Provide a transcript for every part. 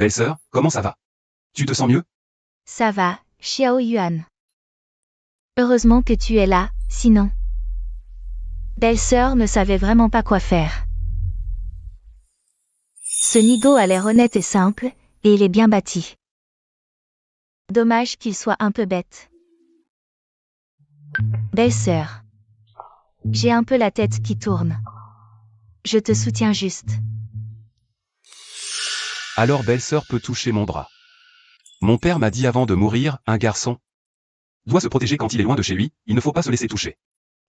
Belle-sœur, comment ça va? Tu te sens mieux? Ça va, Xiao Yuan. Heureusement que tu es là, sinon. Belle-sœur ne savait vraiment pas quoi faire. Ce Nigo a l'air honnête et simple, et il est bien bâti. Dommage qu'il soit un peu bête. Belle-sœur. J'ai un peu la tête qui tourne. Je te soutiens juste. Alors belle-sœur peut toucher mon bras. Mon père m'a dit avant de mourir, un garçon doit se protéger quand il est loin de chez lui, il ne faut pas se laisser toucher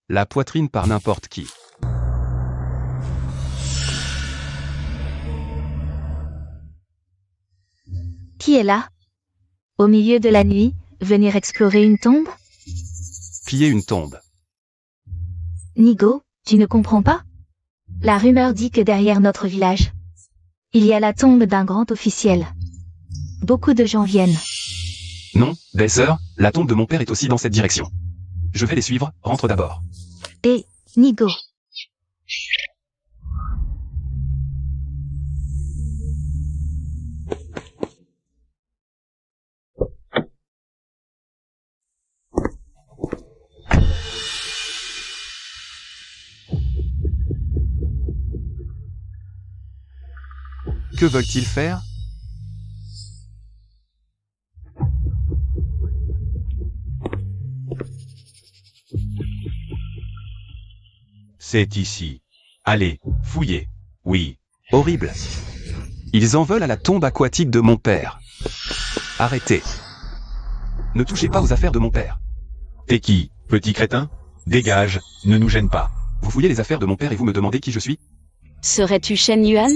la poitrine par n'importe qui. Qui est là? Au milieu de la nuit, venir explorer une tombe? Piller une tombe. Nigo, tu ne comprends pas? La rumeur dit que derrière notre village, il y a la tombe d'un grand officiel. Beaucoup de gens viennent. Non, belle-sœur, la tombe de mon père est aussi dans cette direction. Je vais les suivre, rentre d'abord. Et, Nigo. Que veulent-ils faire? C'est ici. Allez, fouillez. Oui. Horrible. Ils en veulent à la tombe aquatique de mon père. Arrêtez. Ne touchez pas aux affaires de mon père. T'es qui, petit crétin? Dégage, ne nous gêne pas. Vous fouillez les affaires de mon père et vous me demandez qui je suis? Serais-tu Shen Yuan?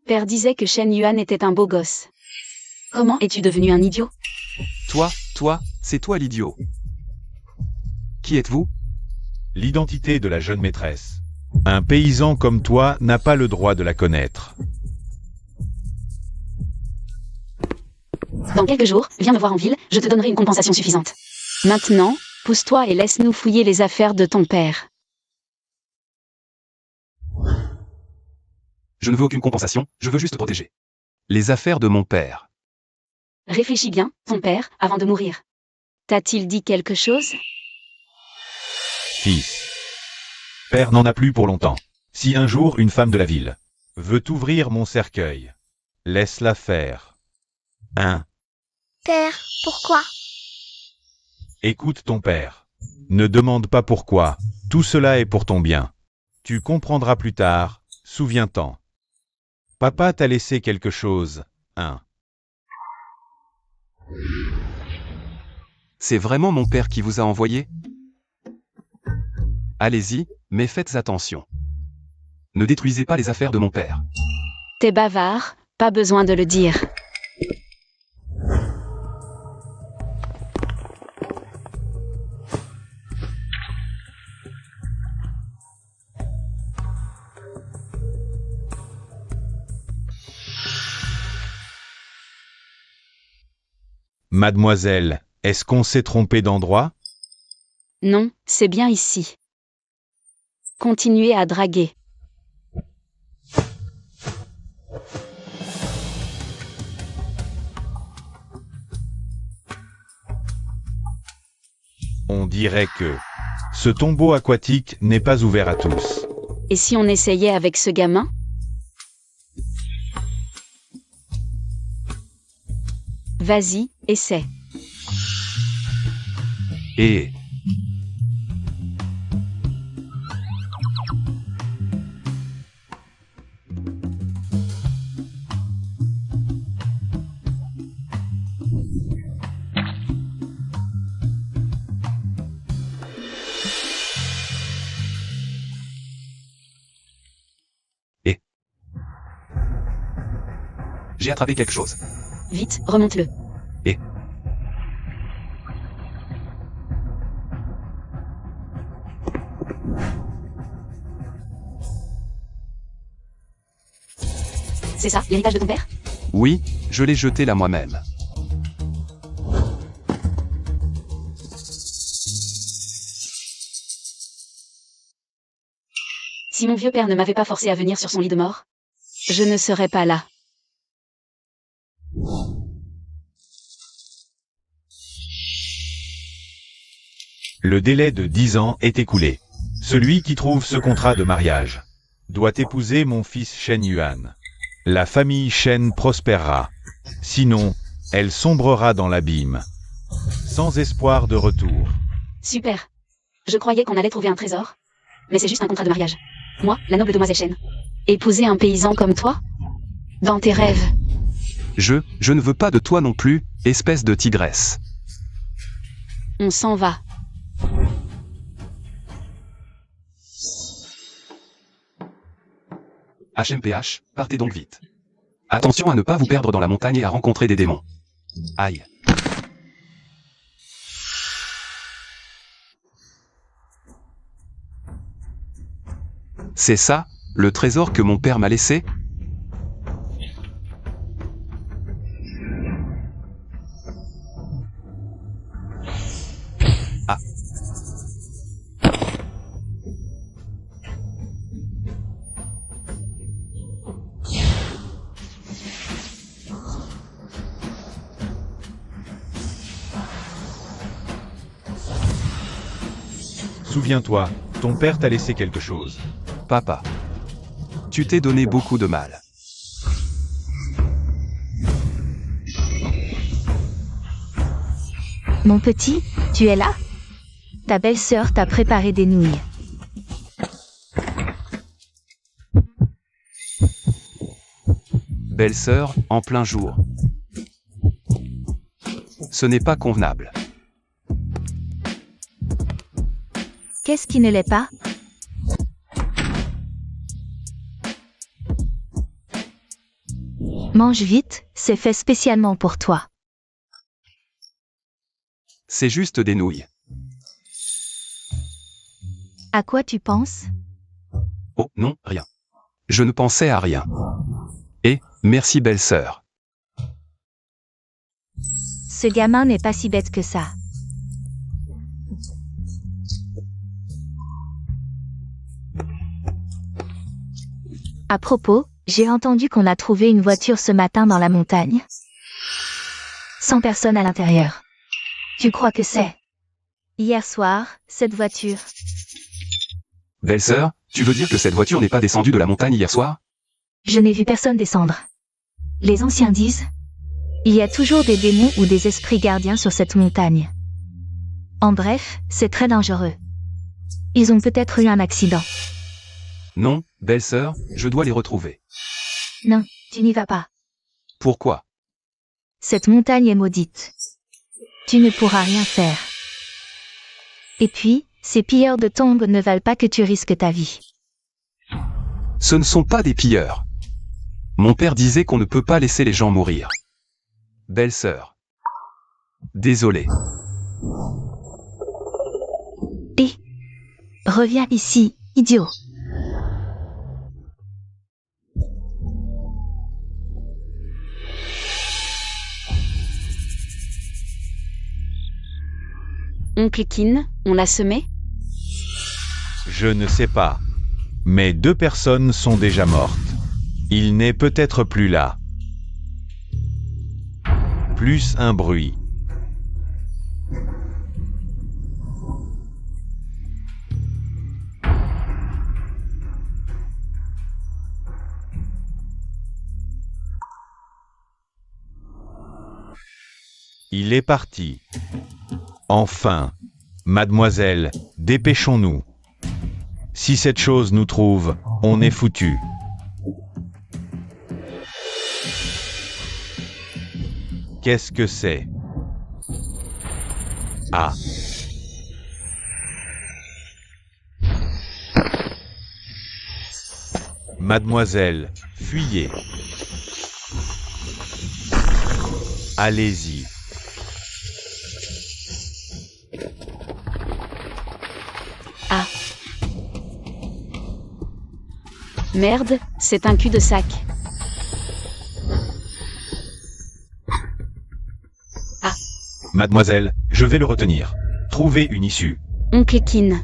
Père disait que Shen Yuan était un beau gosse. Comment es-tu devenu un idiot? Toi, c'est toi l'idiot. Qui êtes-vous? L'identité de la jeune maîtresse. Un paysan comme toi n'a pas le droit de la connaître. Dans quelques jours, viens me voir en ville, je te donnerai une compensation suffisante. Maintenant, pousse-toi et laisse-nous fouiller les affaires de ton père. Je ne veux aucune compensation, je veux juste protéger les affaires de mon père. Réfléchis bien, ton père, avant de mourir. T'a-t-il dit quelque chose? Fils. Père n'en a plus pour longtemps. Si un jour une femme de la ville veut ouvrir mon cercueil, laisse-la faire. Père, pourquoi? Écoute ton père. Ne demande pas pourquoi, tout cela est pour ton bien. Tu comprendras plus tard, souviens-t'en. Papa t'a laissé quelque chose, C'est vraiment mon père qui vous a envoyé? Allez-y, mais faites attention. Ne détruisez pas les affaires de mon père. T'es bavard, pas besoin de le dire. Mademoiselle, est-ce qu'on s'est trompé d'endroit? Non, c'est bien ici. Continuez à draguer. On dirait que ce tombeau aquatique n'est pas ouvert à tous. Et si on essayait avec ce gamin? Vas-y, essaie. Et... J'ai attrapé quelque chose. Vite, remonte-le. Et... C'est ça, l'héritage de ton père? Oui, je l'ai jeté là moi-même. Si mon vieux père ne m'avait pas forcé à venir sur son lit de mort, je ne serais pas là. Le délai de 10 ans est écoulé. Celui qui trouve ce contrat de mariage doit épouser mon fils Shen Yuan. La famille Shen prospérera. Sinon, elle sombrera dans l'abîme, sans espoir de retour. Super. Je croyais qu'on allait trouver un trésor. Mais c'est juste un contrat de mariage. Moi, la noble demoiselle Shen. Épouser un paysan comme toi? Dans tes rêves. Je ne veux pas de toi non plus, espèce de tigresse. On s'en va. HMPH, partez donc vite. Attention à ne pas vous perdre dans la montagne et à rencontrer des démons. Aïe. C'est ça, le trésor que mon père m'a laissé? Ah. Souviens-toi, ton père t'a laissé quelque chose. Papa. Tu t'es donné beaucoup de mal. Mon petit, tu es là? Ta belle-sœur t'a préparé des nouilles. Belle-sœur, en plein jour. Ce n'est pas convenable. Qu'est-ce qui ne l'est pas? Mange vite, c'est fait spécialement pour toi. C'est juste des nouilles. À quoi tu penses? Oh, non, rien. Je ne pensais à rien. Et, merci belle-sœur. Ce gamin n'est pas si bête que ça. À propos, j'ai entendu qu'on a trouvé une voiture ce matin dans la montagne. 100 personnes à l'intérieur. Tu crois que c'est? Hier soir, cette voiture. Belle-sœur, tu veux dire que cette voiture n'est pas descendue de la montagne hier soir? Je n'ai vu personne descendre. Les anciens disent, il y a toujours des démons ou des esprits gardiens sur cette montagne. En bref, c'est très dangereux. Ils ont peut-être eu un accident. Non, belle-sœur, je dois les retrouver. Non, tu n'y vas pas. Pourquoi? Cette montagne est maudite. Tu ne pourras rien faire. Et puis, ces pilleurs de tombes ne valent pas que tu risques ta vie. Ce ne sont pas des pilleurs. Mon père disait qu'on ne peut pas laisser les gens mourir. Belle-sœur. Désolé. Et reviens ici, idiot. Oncle Kin, on l'a semé? Je ne sais pas. Mais 2 personnes sont déjà mortes. Il n'est peut-être plus là. Plus un bruit. Il est parti. Enfin, mademoiselle, dépêchons-nous. Si cette chose nous trouve, on est foutu. Qu'est-ce que c'est? Ah. Mademoiselle, fuyez. Allez-y. Ah. Merde, c'est un cul-de-sac. Mademoiselle, je vais le retenir. Trouvez une issue. Oncle Kin.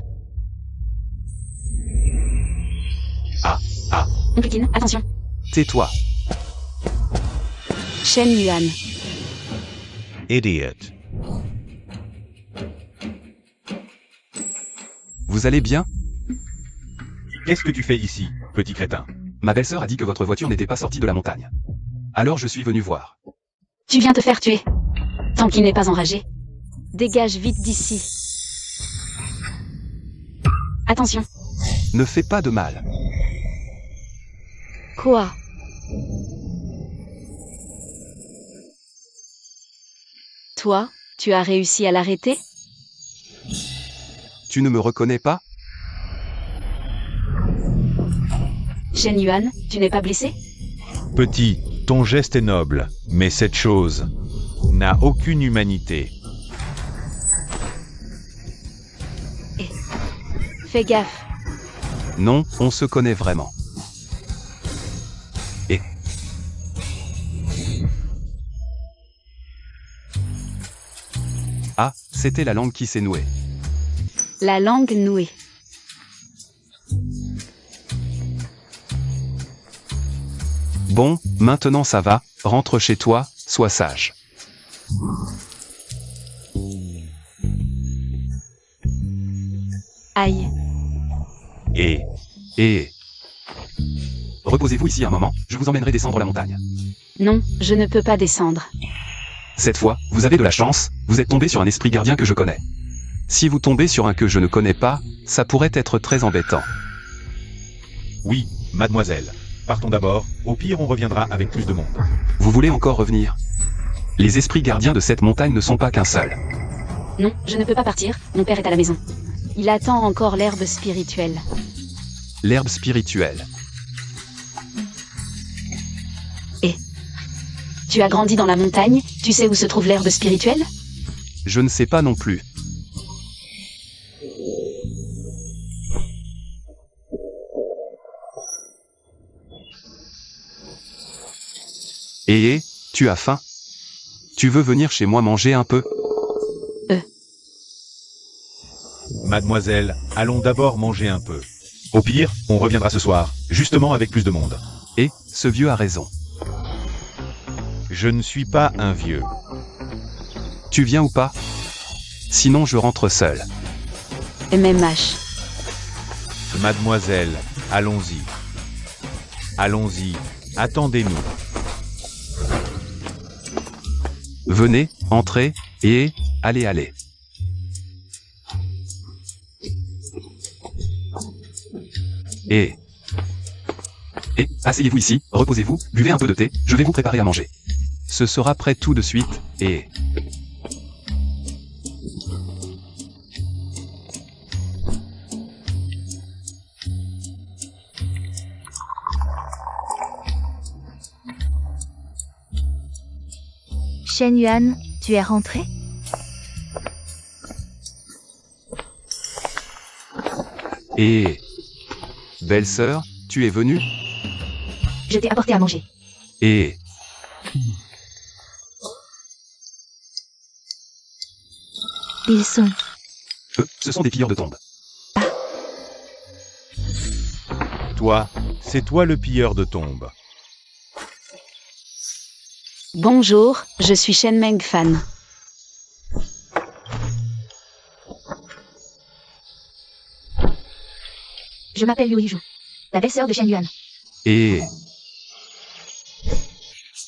Ah, Oncle Kin, attention. Tais-toi. Shen Yuan. idiot. Vous allez bien? Qu'est-ce que tu fais ici, petit crétin? Ma belle-sœur a dit que votre voiture n'était pas sortie de la montagne. Alors je suis venu voir. Tu viens te faire tuer. Tant qu'il n'est pas enragé. Dégage vite d'ici. Attention. Ne fais pas de mal. Quoi? Toi, tu as réussi à l'arrêter? Tu ne me reconnais pas? Shen Yuan, tu n'es pas blessé? Petit, ton geste est noble, mais cette chose n'a aucune humanité. Fais gaffe. Non, on se connaît vraiment. Ah, c'était la langue qui s'est nouée. La langue nouée. Bon, maintenant ça va, rentre chez toi, sois sage. Aïe. Et... Reposez-vous ici un moment, je vous emmènerai descendre la montagne. Non, je ne peux pas descendre. Cette fois, vous avez de la chance, vous êtes tombé sur un esprit gardien que je connais. Si vous tombez sur un que je ne connais pas, ça pourrait être très embêtant. Oui, mademoiselle. Partons d'abord, au pire on reviendra avec plus de monde. Vous voulez encore revenir? Les esprits gardiens de cette montagne ne sont pas qu'un seul. Non, je ne peux pas partir, mon père est à la maison. Il attend encore l'herbe spirituelle. L'herbe spirituelle. Tu as grandi dans la montagne, tu sais où se trouve l'herbe spirituelle? Je ne sais pas non plus. Tu as faim? Tu veux venir chez moi manger un peu? Mademoiselle, allons d'abord manger un peu. Au pire, on reviendra ce soir, justement avec plus de monde. Ce vieux a raison. Je ne suis pas un vieux. Tu viens ou pas? Sinon je rentre seul. MMH. Mademoiselle, allons-y. Allons-y, attendez-nous. Venez, entrez, allez. Asseyez-vous ici, reposez-vous, buvez un peu de thé, je vais vous préparer à manger. Ce sera prêt tout de suite, Shen Yuan, tu es rentré? Belle-sœur, tu es venue? Je t'ai apporté à manger. Ils sont... Ce sont des pilleurs de tombes. Toi, c'est toi le pilleur de tombes. Bonjour, je suis Shen Meng Fan. Je m'appelle Liu Yizhu, la belle-sœur de Shen Yuan.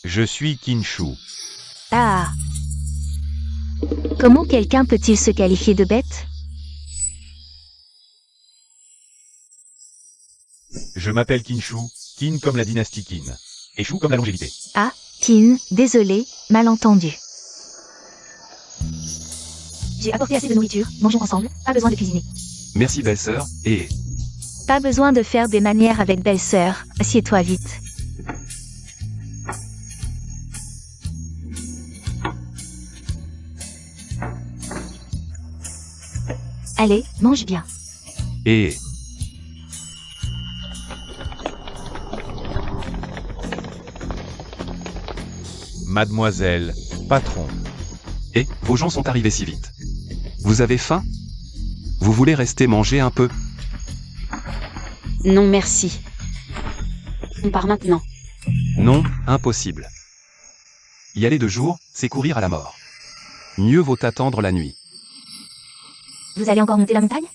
Je suis Kinshu. Ah. Comment quelqu'un peut-il se qualifier de bête? Je m'appelle Kinshu, Qin comme la dynastie Qin. Et Shu comme la longévité. Ah, Qin, désolé, malentendu. J'ai apporté assez de nourriture, mangeons ensemble, pas besoin de cuisiner. Merci belle-sœur, Pas besoin de faire des manières avec belle-sœur, assieds-toi vite. Allez, mange bien. Mademoiselle, patron. Et, vos gens sont arrivés si vite. Vous avez faim? Vous voulez rester manger un peu? Non merci. On part maintenant. Non, impossible. Y aller de jour, c'est courir à la mort. Mieux vaut attendre la nuit. Vous allez encore monter la montagne?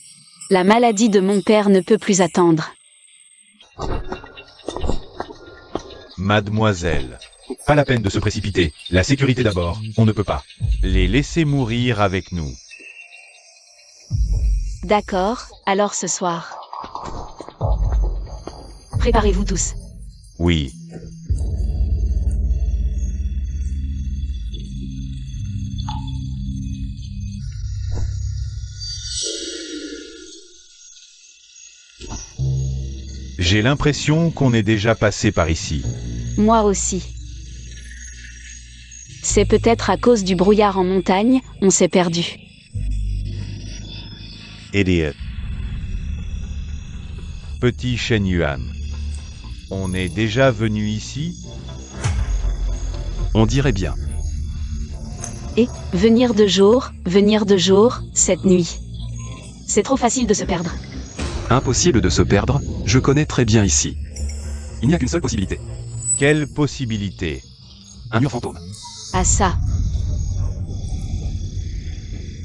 La maladie de mon père ne peut plus attendre. Mademoiselle, Pas la peine de se précipiter. La sécurité d'abord, on ne peut pas. les laissez mourir avec nous. D'accord, alors ce soir. Préparez-vous tous. Oui. J'ai l'impression qu'on est déjà passé par ici. Moi aussi. C'est peut-être à cause du brouillard en montagne, on s'est perdu. Idiot. Petit Shen Yuan. On est déjà venu ici? On dirait bien. Et, venir de jour, cette nuit. C'est trop facile de se perdre. Impossible de se perdre, je connais très bien ici. Il n'y a qu'une seule possibilité. Quelle possibilité? Un mur fantôme. Ah ça.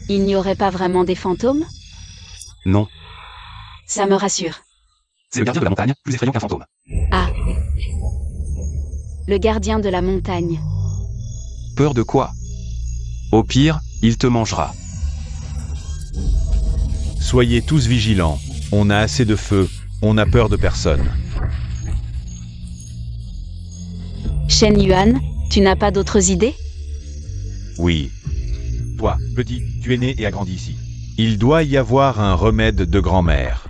Il n'y aurait pas vraiment des fantômes? Non, Ça me rassure. c'est le gardien de la montagne, plus effrayant qu'un fantôme. Ah. Le gardien de la montagne. Peur de quoi? Au pire, il te mangera. Soyez tous vigilants. On a assez de feu. On n'a peur de personne. Shen Yuan, tu n'as pas d'autres idées? Oui. Toi, petit, tu es né et as grandi ici. Il doit y avoir un remède de grand-mère.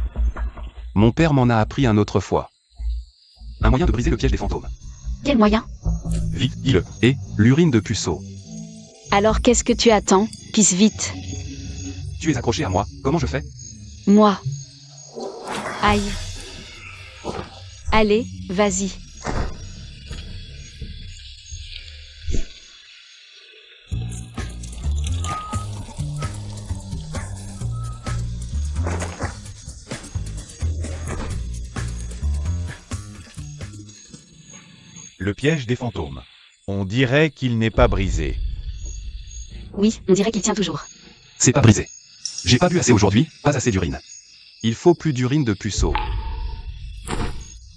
Mon père m'en a appris un autre fois. Un moyen de briser le piège des fantômes. Quel moyen? Vite, dis-le. Et, l'urine de puceau. Alors qu'est-ce que tu attends? Pisse vite. Tu es accroché à moi, comment je fais? Moi. Aïe. Allez, vas-y. Le piège des fantômes. On dirait qu'il n'est pas brisé. Oui, on dirait qu'il tient toujours. C'est pas brisé. J'ai pas bu assez aujourd'hui, pas assez d'urine. Il faut plus d'urine de puceau.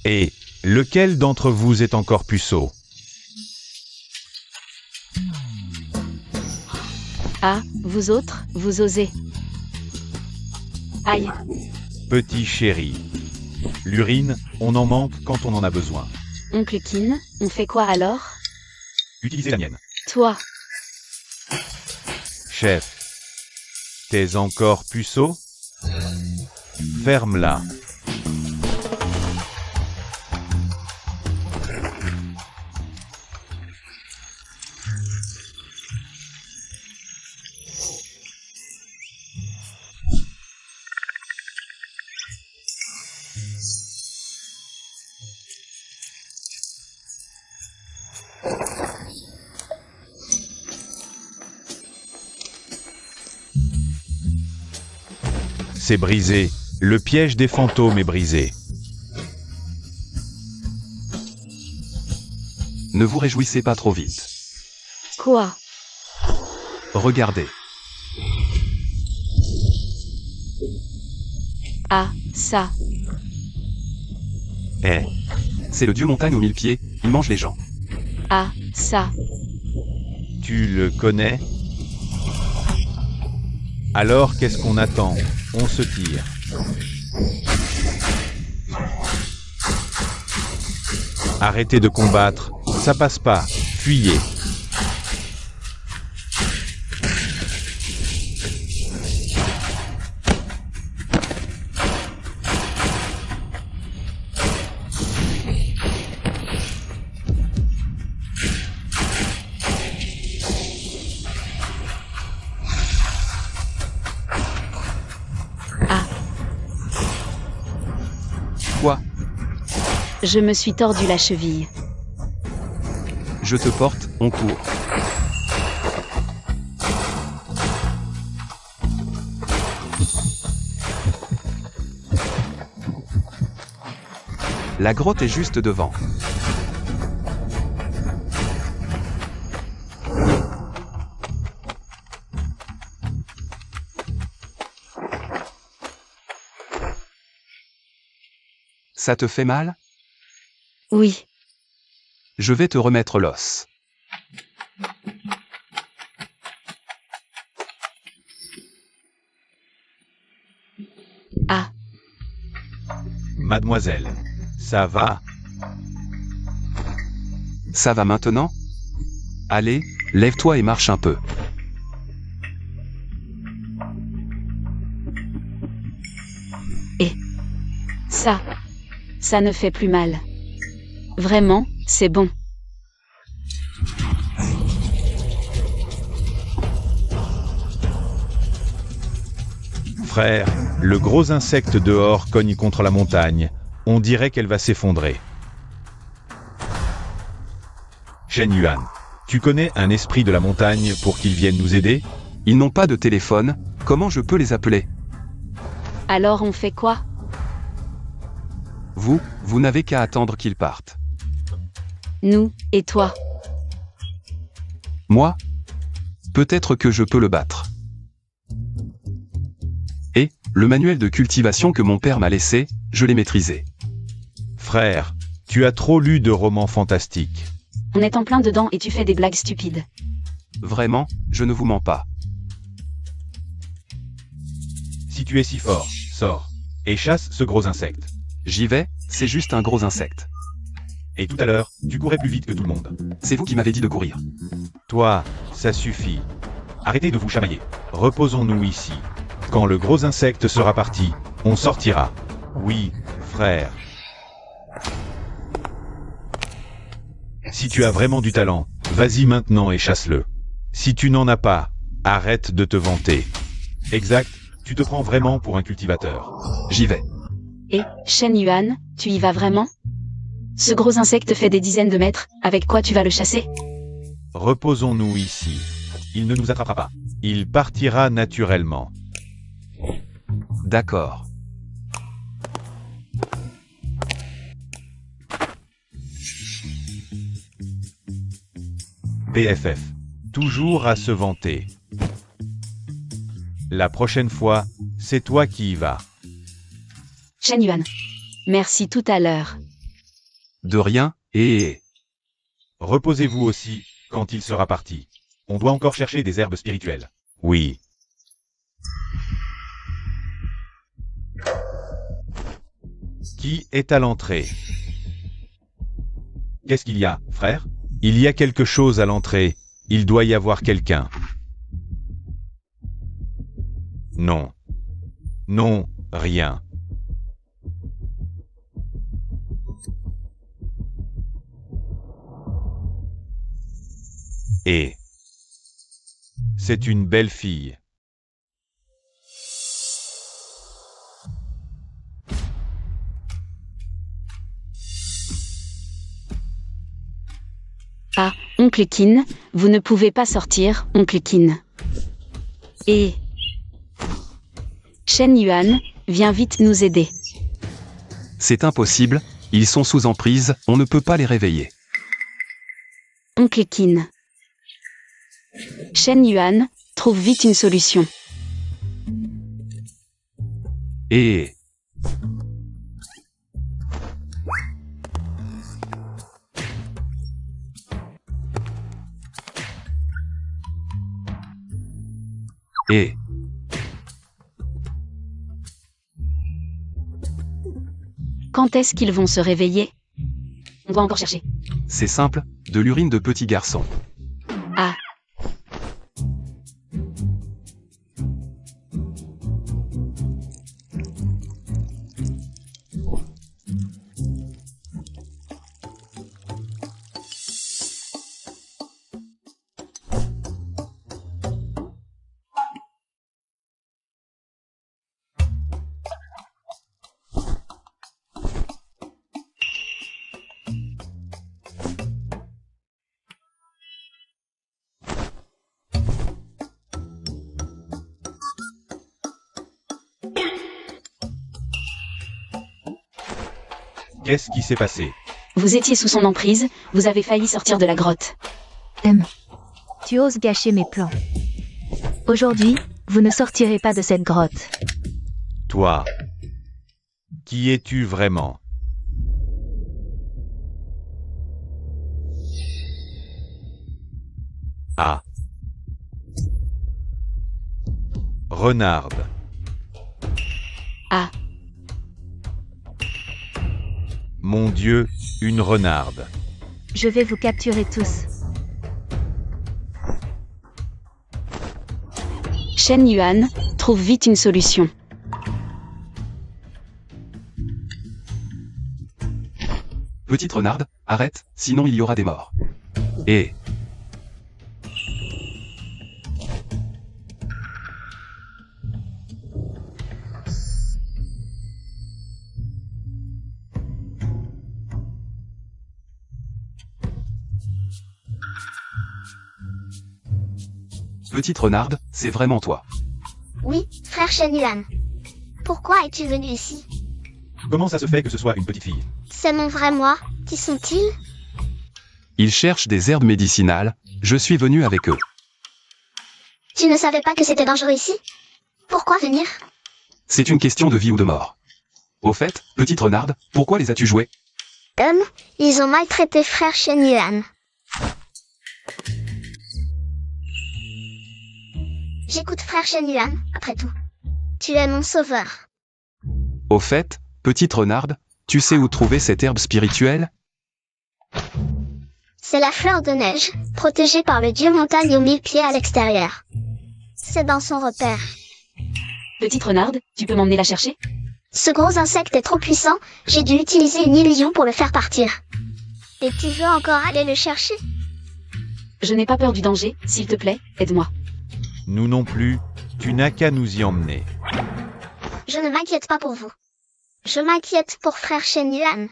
Et lequel d'entre vous est encore puceau? Ah, vous autres, vous osez. Aïe. Petit chéri. L'urine, on en manque quand on en a besoin. Oncle Kin, on fait quoi alors? Utilisez la mienne. Toi. Chef. T'es encore puceau? Ferme-la. C'est brisé. Le piège des fantômes est brisé. Ne vous réjouissez pas trop vite. Quoi? Regardez. Ah, ça. Eh, C'est le dieu montagne aux 1000 pieds, il mange les gens. Ah, ça. tu le connais? Alors qu'est-ce qu'on attend? On se tire. Arrêtez de combattre, ça passe pas, fuyez. Quoi? Je me suis tordu la cheville. Je te porte, on court. La grotte est juste devant. Ça te fait mal? Oui. Je vais te remettre l'os. Ah, Mademoiselle, ça va? Ça va maintenant? Allez, lève-toi et marche un peu. ça ne fait plus mal. Vraiment, c'est bon. Frère, le gros insecte dehors cogne contre la montagne. On dirait qu'elle va s'effondrer. Shen Yuan, tu connais un esprit de la montagne pour qu'il vienne nous aider? Ils n'ont pas de téléphone, comment je peux les appeler? Alors on fait quoi? Vous n'avez qu'à attendre qu'ils partent. Nous, et toi? Moi? Peut-être que je peux le battre. Et, le manuel de cultivation que mon père m'a laissé, je l'ai maîtrisé. Frère, tu as trop lu de romans fantastiques. On est en plein dedans et tu fais des blagues stupides. Vraiment, je ne vous mens pas. Si tu es si fort, sors et chasse ce gros insecte. J'y vais, c'est juste un gros insecte. Et tout à l'heure, tu courais plus vite que tout le monde. C'est vous qui m'avez dit de courir. Toi, ça suffit. Arrêtez de vous chamailler. Reposons-nous ici. Quand le gros insecte sera parti, on sortira. Oui, frère. Si tu as vraiment du talent, vas-y maintenant et chasse-le. Si tu n'en as pas, arrête de te vanter. Exact, tu te prends vraiment pour un cultivateur. J'y vais. Et, Shen Yuan, tu y vas vraiment? Ce gros insecte fait des dizaines de mètres, avec quoi tu vas le chasser? Reposons-nous ici. Il ne nous attrapera pas. Il partira naturellement. D'accord. BFF. Toujours à se vanter. La prochaine fois, c'est toi qui y vas. Shen Yuan. Merci tout à l'heure. De rien, et... Reposez-vous aussi, quand il sera parti. On doit encore chercher des herbes spirituelles. Oui. Qui est à l'entrée? Qu'est-ce qu'il y a, frère? Il y a quelque chose à l'entrée. Il doit y avoir quelqu'un. Non. Non, rien. Et c'est une belle fille. Ah, oncle Qin, vous ne pouvez pas sortir, oncle Qin. Et... Shen Yuan, viens vite nous aider. C'est impossible, ils sont sous emprise, on ne peut pas les réveiller. Oncle Qin. Shen Yuan, trouve vite une solution. Et... Et... Quand est-ce qu'ils vont se réveiller? On doit encore chercher. C'est simple, de l'urine de petit garçon. Ah. Qu'est-ce qui s'est passé? Vous étiez sous son emprise, vous avez failli sortir de la grotte. Tu oses gâcher mes plans. Aujourd'hui, vous ne sortirez pas de cette grotte. Toi. Qui es-tu vraiment? Ah. Renarde. Ah, Mon Dieu, une renarde. Je vais vous capturer tous. Shen Yuan, trouve vite une solution. Petite renarde, arrête, sinon il y aura des morts. Et... Petite renarde, c'est vraiment toi. Oui, frère Shen Yuan. Pourquoi es-tu venu ici? Comment ça se fait que ce soit une petite fille? C'est mon vrai moi. Qui sont-ils? Ils cherchent des herbes médicinales, je suis venu avec eux. Tu ne savais pas que c'était dangereux ici? Pourquoi venir? C'est une question de vie ou de mort. Au fait, petite renarde, pourquoi les as-tu joués? Ils ont maltraité frère Shen Yuan. J'écoute frère Shen Yuan, après tout. Tu es mon sauveur. Au fait, petite renarde, tu sais où trouver cette herbe spirituelle? C'est la fleur de neige, protégée par le dieu montagne aux 1000 pieds à l'extérieur. C'est dans son repère. Petite renarde, tu peux m'emmener la chercher? Ce gros insecte est trop puissant, j'ai dû utiliser une illusion pour le faire partir. Et tu veux encore aller le chercher? Je n'ai pas peur du danger, s'il te plaît, aide-moi. Nous non plus, tu n'as qu'à nous y emmener. Je ne m'inquiète pas pour vous. Je m'inquiète pour frère Shen Yuan.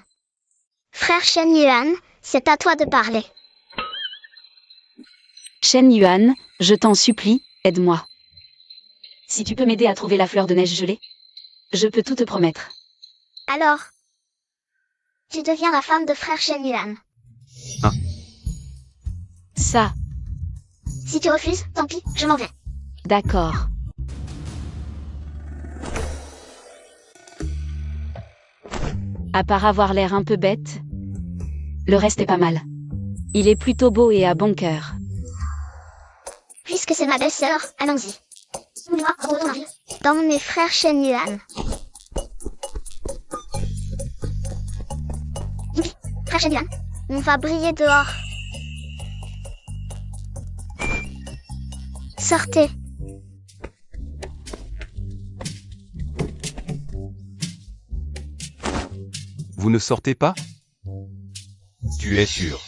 Frère Shen Yuan, c'est à toi de parler. Shen Yuan, je t'en supplie, aide-moi. Si tu peux m'aider à trouver la fleur de neige gelée, je peux tout te promettre. Alors, tu deviens la femme de frère Shen Yuan. Ça, Si tu refuses, tant pis, je m'en vais. d'accord. À part avoir l'air un peu bête, le reste est pas mal. Il est plutôt beau et à bon cœur. Puisque c'est ma belle-sœur, allons-y. Moi, dans mes frères Shen Yuan. Oui, frère Shen Yuan, on va briller dehors. Sortez. Vous ne sortez pas? Tu es sûr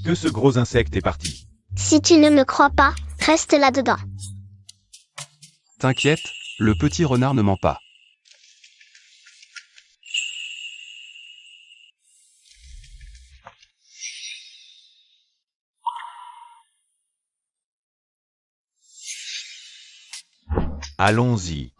que ce gros insecte est parti? Si tu ne me crois pas, reste là-dedans. T'inquiète, le petit renard ne ment pas. Allons-y.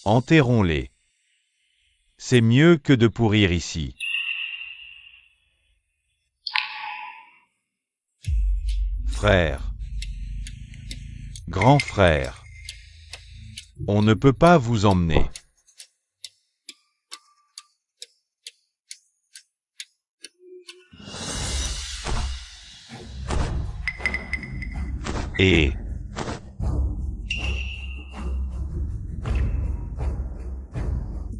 Enterrons-les. C'est mieux que de pourrir ici. Frère. Grand frère. On ne peut pas vous emmener. Et...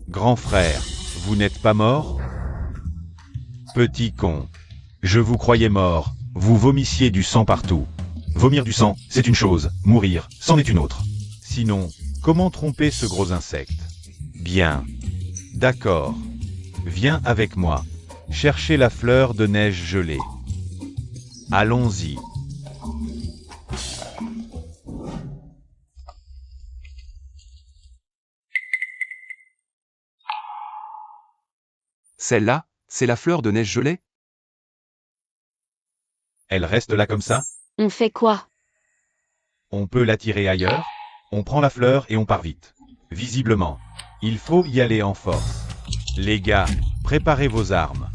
Grand frère, vous n'êtes pas mort? Petit con. Je vous croyais mort, vous vomissiez du sang partout. Vomir du sang, c'est une chose, mourir, c'en est une autre. Sinon, comment tromper ce gros insecte? Bien. D'accord. Viens avec moi. Chercher la fleur de neige gelée. Allons-y. Celle-là, c'est la fleur de neige gelée? Elle reste là comme ça? On fait quoi? On peut la tirer ailleurs? On prend la fleur et on part vite. Visiblement, il faut y aller en force. Les gars, préparez vos armes.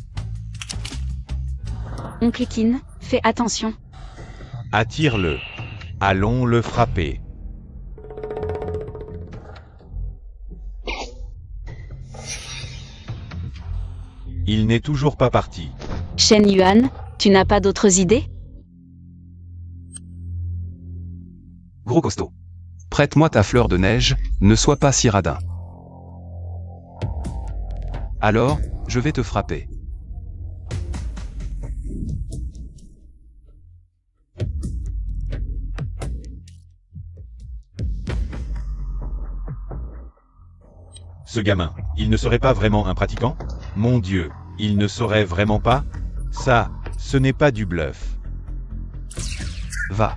On cliquine, fais attention. Attire-le. Allons le frapper. Il n'est toujours pas parti. Shen Yuan, tu n'as pas d'autres idées? Gros costaud. Prête-moi ta fleur de neige, ne sois pas si radin. Alors, je vais te frapper. Ce gamin, il ne serait pas vraiment un pratiquant? Mon Dieu, il ne saurait vraiment pas? Ça, ce n'est pas du bluff. Va.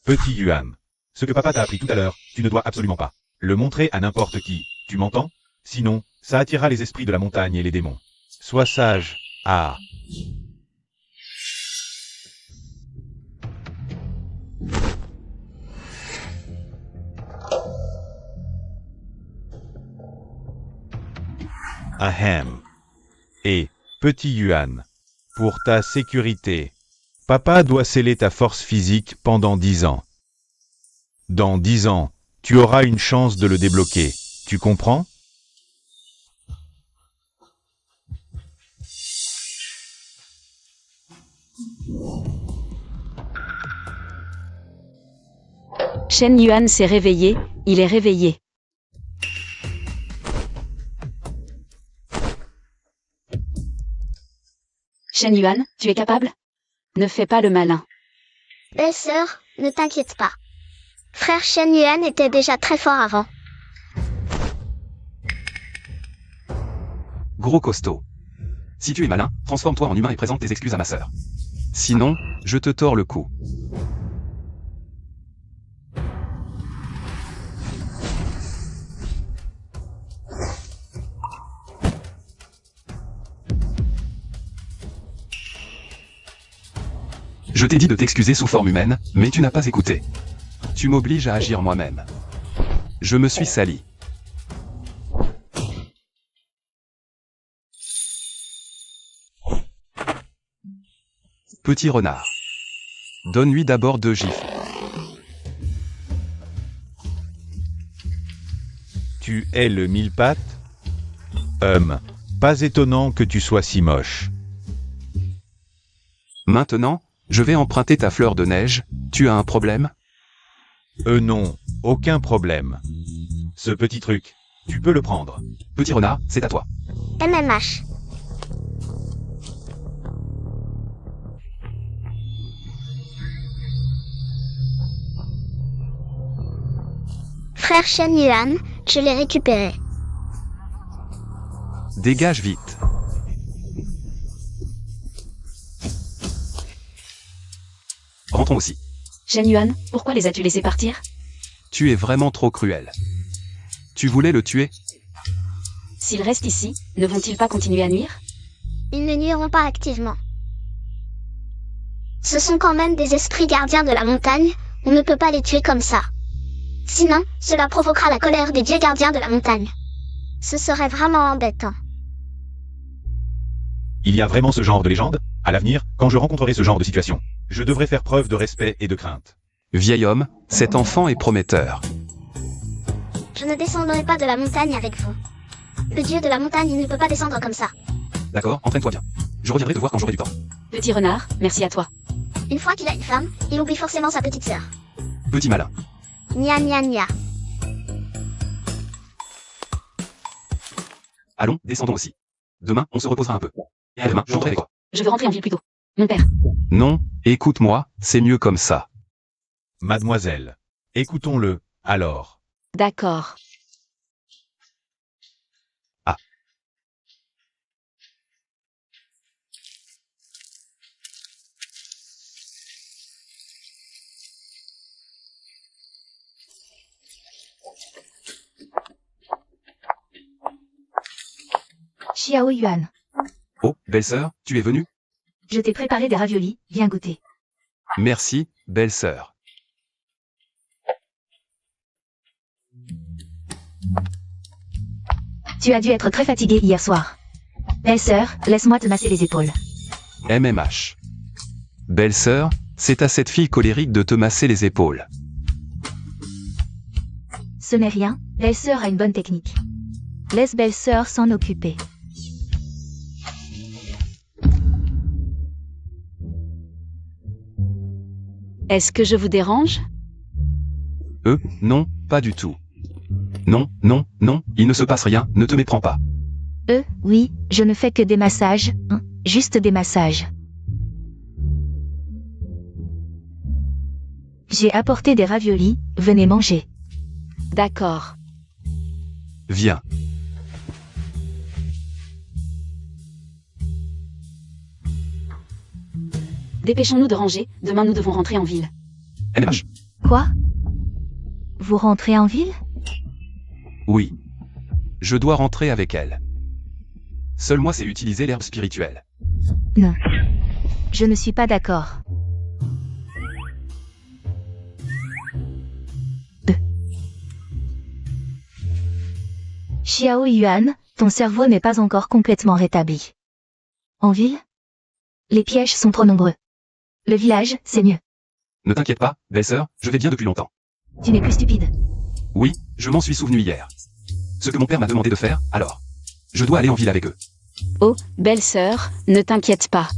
Petit Yuan. Ce que papa t'a appris tout à l'heure, tu ne dois absolument pas le montrer à n'importe qui, tu m'entends? Sinon, ça attirera les esprits de la montagne et les démons. Sois sage. Ah. Ahem. Et, petit Yuan, pour ta sécurité, papa doit sceller ta force physique pendant 10 ans. Dans 10 ans, tu auras une chance de le débloquer, tu comprends? Shen Yuan s'est réveillé, il est réveillé. Shen Yuan, tu es capable? Ne fais pas le malin. Belle sœur, ne t'inquiète pas. Frère Shen Yuan était déjà très fort avant. Gros costaud. Si tu es malin, transforme-toi en humain et présente tes excuses à ma sœur. Sinon, je te tords le cou. Je t'ai dit de t'excuser sous forme humaine, mais tu n'as pas écouté. Tu m'obliges à agir moi-même. Je me suis sali. Petit renard. Donne-lui d'abord 2 gifles. Tu es le mille-pattes? Pas étonnant que tu sois si moche. Maintenant, je vais emprunter ta fleur de neige, tu as un problème? Non, aucun problème. Ce petit truc, tu peux le prendre. Petit renard, c'est à toi. MMH. Frère Shen Yuan, je l'ai récupéré. Dégage vite. Rentrons aussi. Shen Yuan, pourquoi les as-tu laissés partir? Tu es vraiment trop cruel. Tu voulais le tuer? S'ils restent ici, ne vont-ils pas continuer à nuire? Ils ne nuiront pas activement. Ce sont quand même des esprits gardiens de la montagne, on ne peut pas les tuer comme ça. Sinon, cela provoquera la colère des dieux gardiens de la montagne. Ce serait vraiment embêtant. Il y a vraiment ce genre de légende? À l'avenir, quand je rencontrerai ce genre de situation, je devrais faire preuve de respect et de crainte. Vieil homme, cet enfant est prometteur. Je ne descendrai pas de la montagne avec vous. Le dieu de la montagne il ne peut pas descendre comme ça. D'accord, entraîne-toi bien. Je reviendrai te voir quand j'aurai du temps. Petit renard, merci à toi. Une fois qu'il a une femme, il oublie forcément sa petite sœur. Petit malin. Nia nia nia. Allons, descendons aussi. Demain, on se reposera un peu. Et à demain, je rentrerai avec toi. Je veux rentrer en ville plus tôt. Mon père. Non, écoute-moi, c'est mieux comme ça. Mademoiselle, écoutons-le, Alors. D'accord. Ah. Xiao Yuan, Oh, belle-sœur, tu es venue? je t'ai préparé des raviolis, viens goûter. Merci, belle-sœur. Tu as dû être très fatiguée hier soir. Belle-sœur, laisse-moi te masser les épaules. MMH. Belle-sœur, c'est à cette fille colérique de te masser les épaules. Ce n'est rien, belle-sœur a une bonne technique. Laisse belle-sœur s'en occuper. Est-ce que je vous dérange? Non, pas du tout. Non, non, non, il ne se passe rien, ne te méprends pas. Oui, je ne fais que des massages, hein, juste des massages. J'ai apporté des raviolis, venez manger. D'accord. Viens. Dépêchons-nous de ranger, demain nous devons rentrer en ville. MMH. Quoi? Vous rentrez en ville? Oui. Je dois rentrer avec elle. Seul moi sais utiliser l'herbe spirituelle. Non. Je ne suis pas d'accord. Xiao Yuan, ton cerveau n'est pas encore complètement rétabli. En ville? Les pièges sont trop nombreux. Le village, c'est mieux. Ne t'inquiète pas, belle-sœur, je vais bien depuis longtemps. Tu n'es plus stupide. Oui, je m'en suis souvenu hier. Ce que mon père m'a demandé de faire, alors. Je dois aller en ville avec eux. Oh, belle-sœur, ne t'inquiète pas.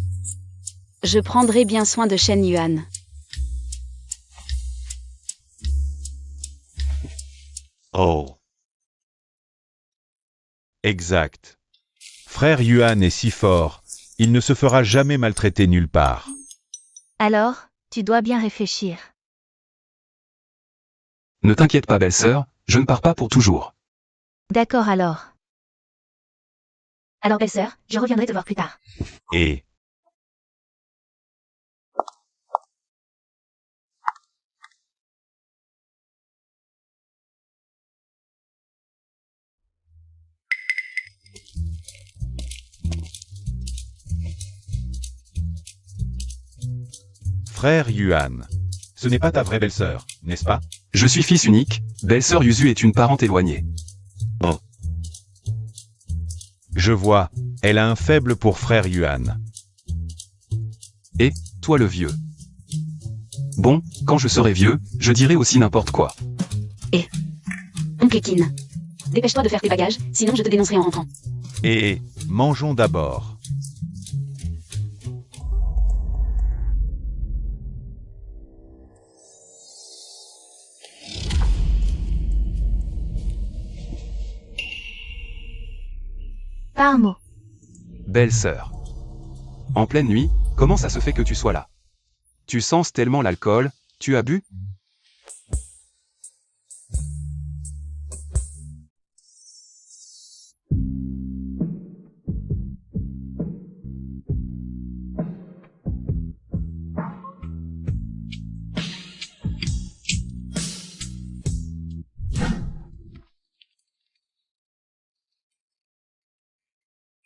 Je prendrai bien soin de Shen Yuan. Oh. Exact. Frère Yuan est si fort, il ne se fera jamais maltraiter nulle part. Alors, tu dois bien réfléchir. Ne t'inquiète pas, belle-sœur, je ne pars pas pour toujours. D'accord alors. Alors belle-sœur, je reviendrai te voir plus tard. Et Frère Yuan, ce n'est pas ta vraie belle-sœur, n'est-ce pas? Je suis fils unique, belle-sœur Yuzu est une parente éloignée. Je vois, elle a un faible pour frère Yuan. Et, toi le vieux. Bon, quand je serai vieux, je dirai aussi n'importe quoi. Oncle Kin. Dépêche-toi de faire tes bagages, sinon je te dénoncerai en rentrant. Et mangeons d'abord. Pas un mot. Belle-sœur. En pleine nuit, comment ça se fait que tu sois là? Tu sens tellement l'alcool, tu as bu?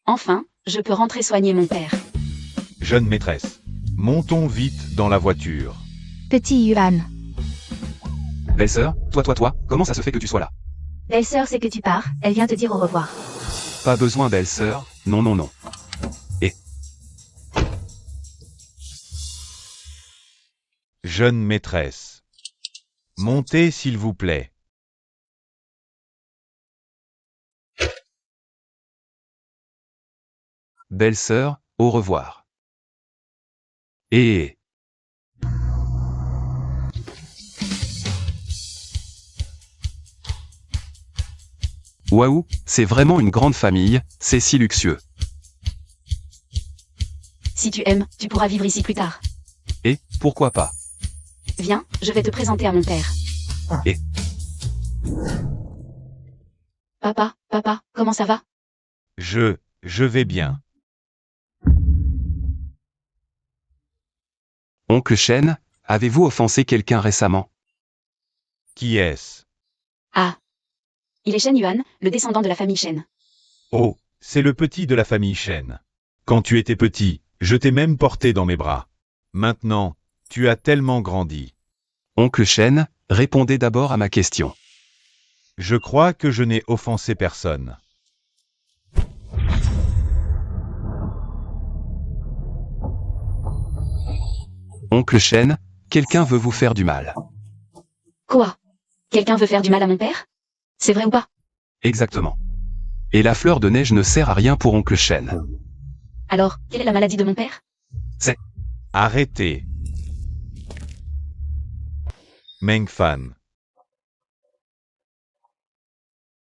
Enfin, je peux rentrer soigner mon père. Jeune maîtresse, montons vite dans la voiture. Petit Yuan. Belle-sœur, toi, comment ça se fait que tu sois là? Belle-sœur sait que tu pars, elle vient te dire au revoir. Pas besoin, belle-sœur, non, non, non. Jeune maîtresse, montez s'il vous plaît. Belle-sœur, au revoir. Et... Waouh, c'est vraiment une grande famille, c'est si luxueux. Si tu aimes, tu pourras vivre ici plus tard. Et, pourquoi pas? Viens, je vais te présenter à mon père. Papa, comment ça va? Je vais bien. Oncle Shen, avez-vous offensé quelqu'un récemment? Qui est-ce? Ah. Il est Shen Yuan, le descendant de la famille Shen. Oh, c'est le petit de la famille Shen. Quand tu étais petit, je t'ai même porté dans mes bras. Maintenant, tu as tellement grandi. Oncle Shen, répondez d'abord à ma question. Je crois que je n'ai offensé personne. Oncle Shen, quelqu'un veut vous faire du mal. Quoi? Quelqu'un veut faire du mal à mon père? C'est vrai ou pas? Exactement. Et la fleur de neige ne sert à rien pour Oncle Shen. Alors, quelle est la maladie de mon père? Arrêtez. Meng Fan.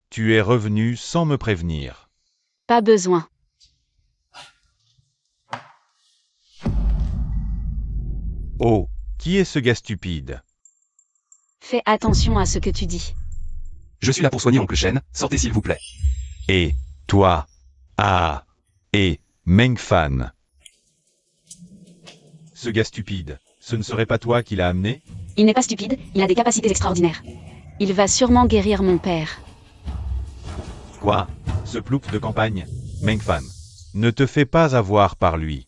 Tu es revenu sans me prévenir. Pas besoin. Oh, qui est ce gars stupide? Fais attention à ce que tu dis. Je suis là pour soigner Oncle Shen, sortez s'il vous plaît. Et, toi. Ah. Et, Meng Fan. Ce gars stupide, ce ne serait pas toi qui l'as amené? Il n'est pas stupide, il a des capacités extraordinaires. Il va sûrement guérir mon père. Quoi? Ce plouc de campagne? Meng Fan. Ne te fais pas avoir par lui.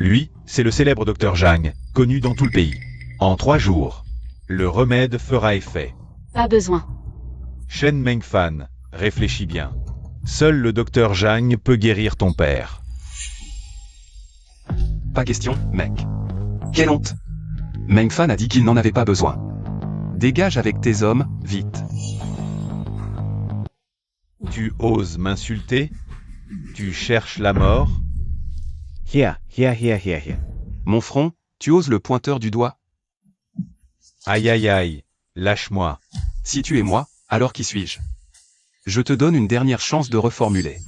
Lui, c'est le célèbre docteur Zhang, connu dans tout le pays. En 3 jours, le remède fera effet. Pas besoin. Shen Meng Fan, réfléchis bien. Seul le docteur Zhang peut guérir ton père. Pas question, mec. Quelle honte. Meng Fan a dit qu'il n'en avait pas besoin. Dégage avec tes hommes, vite. Tu oses m'insulter? Tu cherches la mort? Here. Mon front, tu oses le pointeur du doigt? Aïe aïe aïe, lâche-moi. Si tu es moi, alors qui suis-je? Je te donne une dernière chance de reformuler.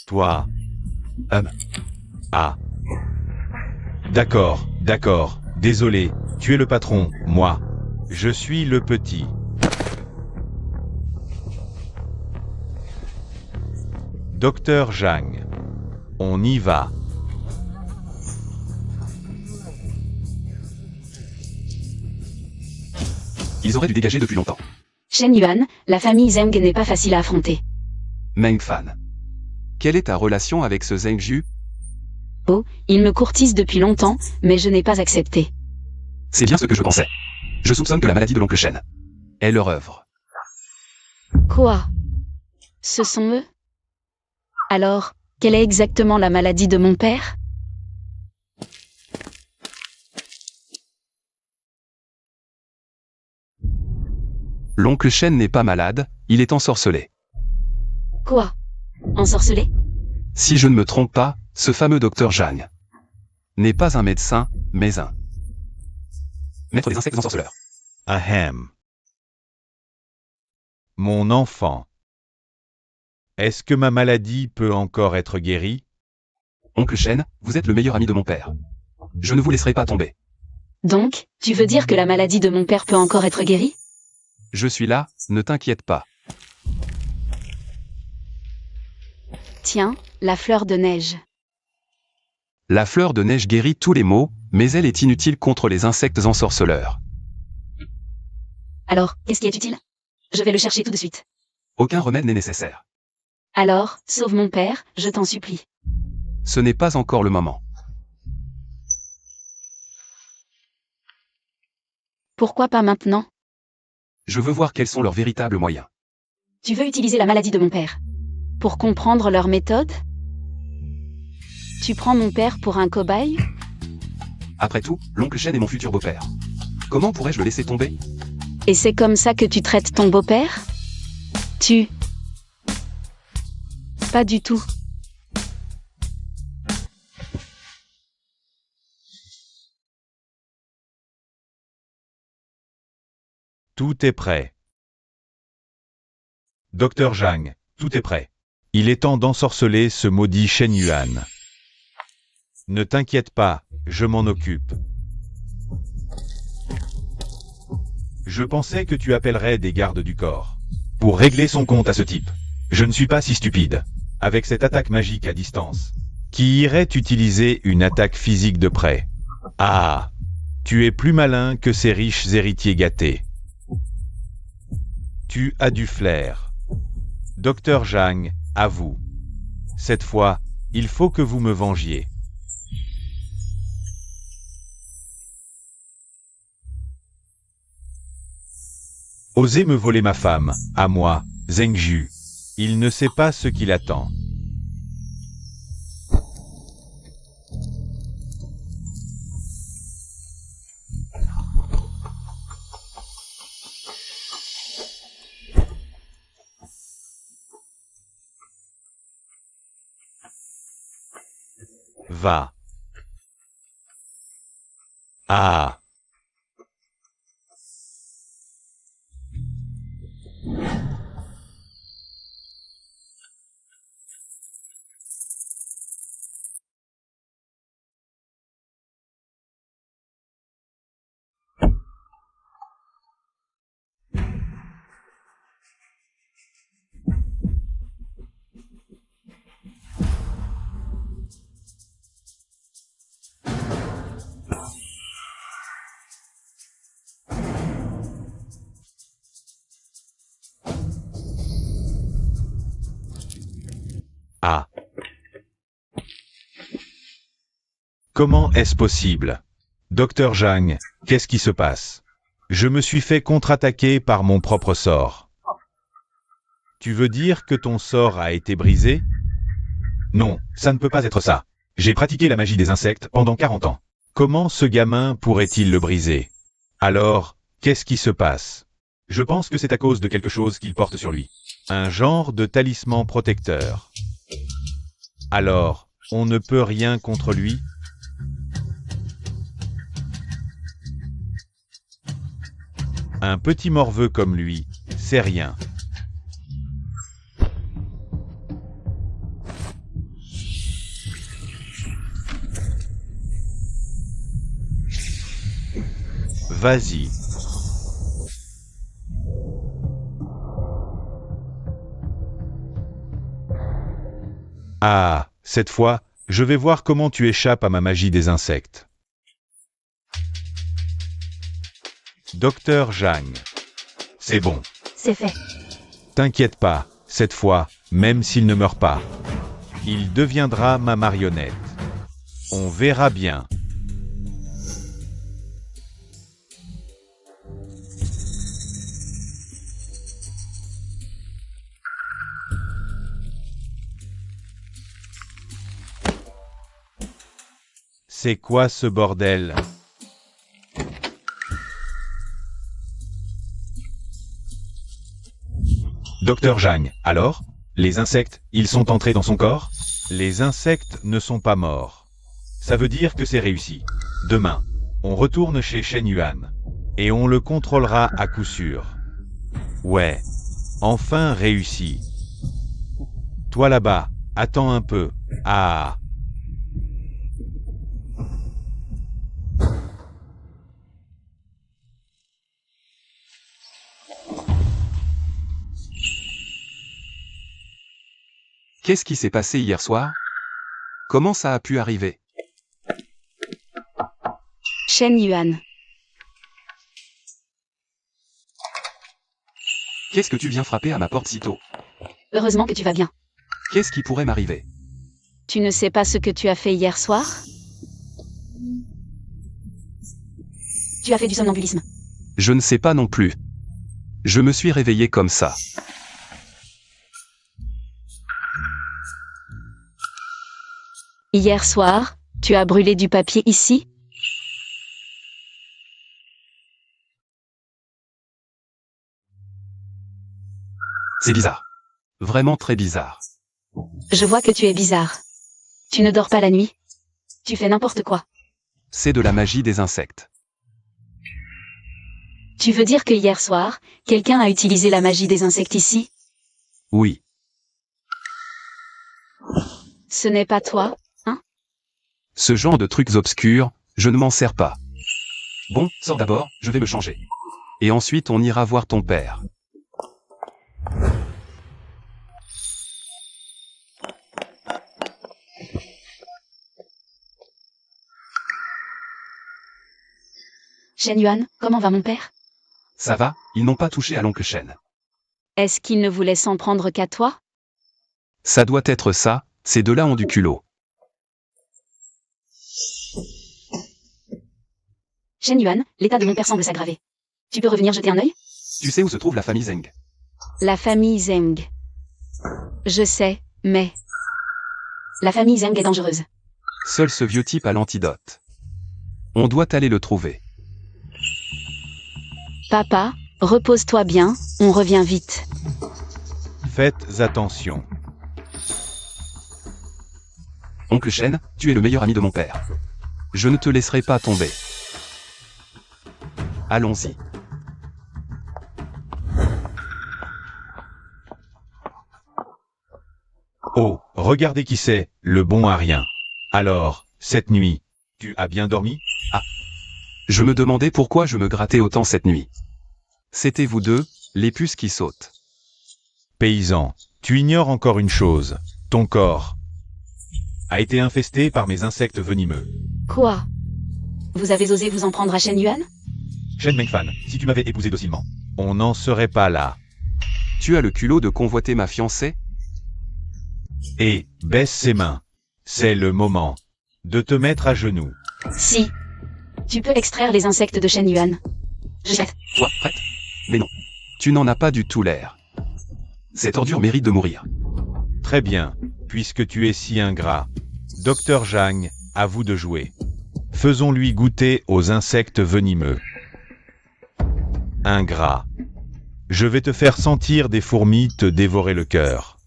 Toi. Ah. D'accord, désolé, tu es le patron, moi. Je suis le petit. Docteur Zhang. On y va. Ils auraient dû dégager depuis longtemps. Shen Yuan, la famille Zheng n'est pas facile à affronter. Meng Fan. Quelle est ta relation avec ce Zheng Ju? Oh, il me courtise depuis longtemps, mais je n'ai pas accepté. C'est bien ce que je pensais. Je soupçonne que la maladie de l'oncle Shen est leur œuvre. Quoi? Ce sont eux? Alors, quelle est exactement la maladie de mon père? L'oncle Shen n'est pas malade, il est ensorcelé. Quoi? Ensorcelé? Si je ne me trompe pas, ce fameux docteur Zhang n'est pas un médecin, mais un maître des insectes ensorceleurs. Ahem. Mon enfant. Est-ce que ma maladie peut encore être guérie? Oncle Shen, vous êtes le meilleur ami de mon père. Je ne vous laisserai pas tomber. Donc, tu veux dire que la maladie de mon père peut encore être guérie? Je suis là, ne t'inquiète pas. Tiens, la fleur de neige. La fleur de neige guérit tous les maux, mais elle est inutile contre les insectes ensorceleurs. Alors, qu'est-ce qui est utile? Je vais le chercher tout de suite. Aucun remède n'est nécessaire. Alors, sauve mon père, je t'en supplie. Ce n'est pas encore le moment. Pourquoi pas maintenant? Je veux voir quels sont leurs véritables moyens. Tu veux utiliser la maladie de mon père pour comprendre leur méthode? Tu prends mon père pour un cobaye? Après tout, l'oncle Shen est mon futur beau-père. Comment pourrais-je le laisser tomber? Et c'est comme ça que tu traites ton beau-père? Pas du tout. Tout est prêt. Docteur Zhang, tout est prêt. Il est temps d'ensorceler ce maudit Shen Yuan. Ne t'inquiète pas, je m'en occupe. Je pensais que tu appellerais des gardes du corps. Pour régler son compte à ce type. Je ne suis pas si stupide. Avec cette attaque magique à distance. Qui irait utiliser une attaque physique de près? Ah! Tu es plus malin que ces riches héritiers gâtés. Tu as du flair. Docteur Zhang, à vous. Cette fois, il faut que vous me vengiez. Osez me voler ma femme, à moi, Zhengju. Il ne sait pas ce qu'il attend. Va. Ah. Ah. Comment est-ce possible? Docteur Zhang, qu'est-ce qui se passe? Je me suis fait contre-attaquer par mon propre sort. Tu veux dire que ton sort a été brisé? Non, ça ne peut pas être ça. J'ai pratiqué la magie des insectes pendant 40 ans. Comment ce gamin pourrait-il le briser? Alors, qu'est-ce qui se passe? Je pense que c'est à cause de quelque chose qu'il porte sur lui. Un genre de talisman protecteur. Alors, on ne peut rien contre lui? Un petit morveux comme lui, c'est rien. Vas-y. Ah, cette fois, je vais voir comment tu échappes à ma magie des insectes. Docteur Zhang. C'est bon. C'est fait. T'inquiète pas, cette fois, même s'il ne meurt pas, il deviendra ma marionnette. On verra bien. C'est quoi ce bordel? Docteur Zhang, alors? Les insectes, ils sont entrés dans son corps? Les insectes ne sont pas morts. Ça veut dire que c'est réussi. Demain, on retourne chez Shen Yuan. Et on le contrôlera à coup sûr. Ouais. Enfin réussi. Toi là-bas, attends un peu. Ah. Qu'est-ce qui s'est passé hier soir? Comment ça a pu arriver? Shen Yuan. Qu'est-ce que tu viens frapper à ma porte si tôt? Heureusement que tu vas bien. Qu'est-ce qui pourrait m'arriver? Tu ne sais pas ce que tu as fait hier soir? Tu as fait du somnambulisme. Je ne sais pas non plus. Je me suis réveillé comme ça. Hier soir, tu as brûlé du papier ici? C'est bizarre. Vraiment très bizarre. Je vois que tu es bizarre. Tu ne dors pas la nuit? Tu fais n'importe quoi. C'est de la magie des insectes. Tu veux dire que hier soir, quelqu'un a utilisé la magie des insectes ici? Oui. Ce n'est pas toi? Ce genre de trucs obscurs, je ne m'en sers pas. Bon, sors d'abord, je vais me changer. Et ensuite on ira voir ton père. Shen Yuan, comment va mon père? Ça va, ils n'ont pas touché à l'oncle Shen. Est-ce qu'il ne voulait s'en prendre qu'à toi? Ça doit être ça, ces deux-là ont du culot. Shen Yuan, l'état de mon père semble s'aggraver. Tu peux revenir jeter un œil? Tu sais où se trouve la famille Zeng? La famille Zeng. Je sais, mais... La famille Zeng est dangereuse. Seul ce vieux type a l'antidote. On doit aller le trouver. Papa, repose-toi bien, on revient vite. Faites attention. Oncle Shen, tu es le meilleur ami de mon père. Je ne te laisserai pas tomber. Allons-y. Oh, regardez qui c'est, le bon à rien. Alors, cette nuit, tu as bien dormi? Je me demandais pourquoi je me grattais autant cette nuit. C'était vous deux, les puces qui sautent. Paysan, tu ignores encore une chose. Ton corps a été infesté par mes insectes venimeux. Quoi? Vous avez osé vous en prendre à Shen Yuan? Shen Mengfan, si tu m'avais épousé docilement, on n'en serait pas là. Tu as le culot de convoiter ma fiancée? Et, baisse ses mains. C'est le moment de te mettre à genoux. Si. Tu peux extraire les insectes de Shen Yuan. Je jette. Toi, prête? Mais non. Tu n'en as pas du tout l'air. Cette ordure mérite de mourir. Très bien, puisque tu es si ingrat. Docteur Zhang, à vous de jouer. Faisons-lui goûter aux insectes venimeux. Ingrat. Je vais te faire sentir des fourmis te dévorer le cœur.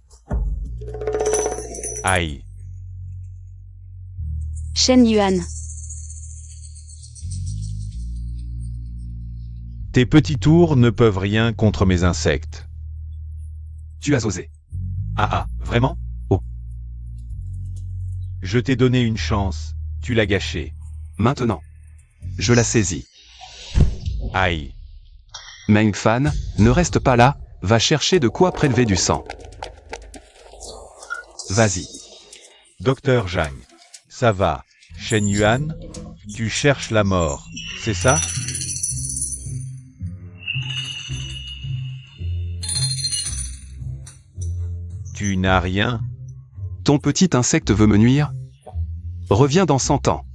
Aïe. Shen Yuan. Tes petits tours ne peuvent rien contre mes insectes. Tu as osé. Ah, vraiment? Oh. Je t'ai donné une chance, tu l'as gâchée. Maintenant. Je la saisis. Aïe. Mengfan, ne reste pas là, va chercher de quoi prélever du sang. Vas-y. Docteur Zhang. Ça va. Shen Yuan, tu cherches la mort, c'est ça? Tu n'as rien? Ton petit insecte veut me nuire? Reviens dans 100 ans.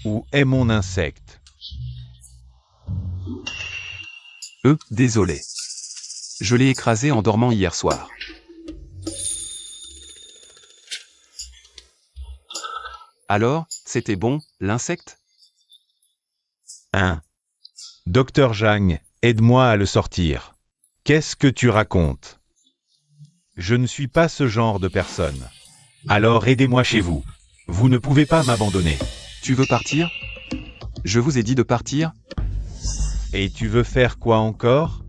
Où est mon insecte? Désolé. Je l'ai écrasé en dormant hier soir. Alors, c'était bon, l'insecte? Docteur Zhang, aide-moi à le sortir. Qu'est-ce que tu racontes? Je ne suis pas ce genre de personne. Alors aidez-moi chez vous. Vous ne pouvez pas m'abandonner. Tu veux partir? Je vous ai dit de partir? Et tu veux faire quoi encore?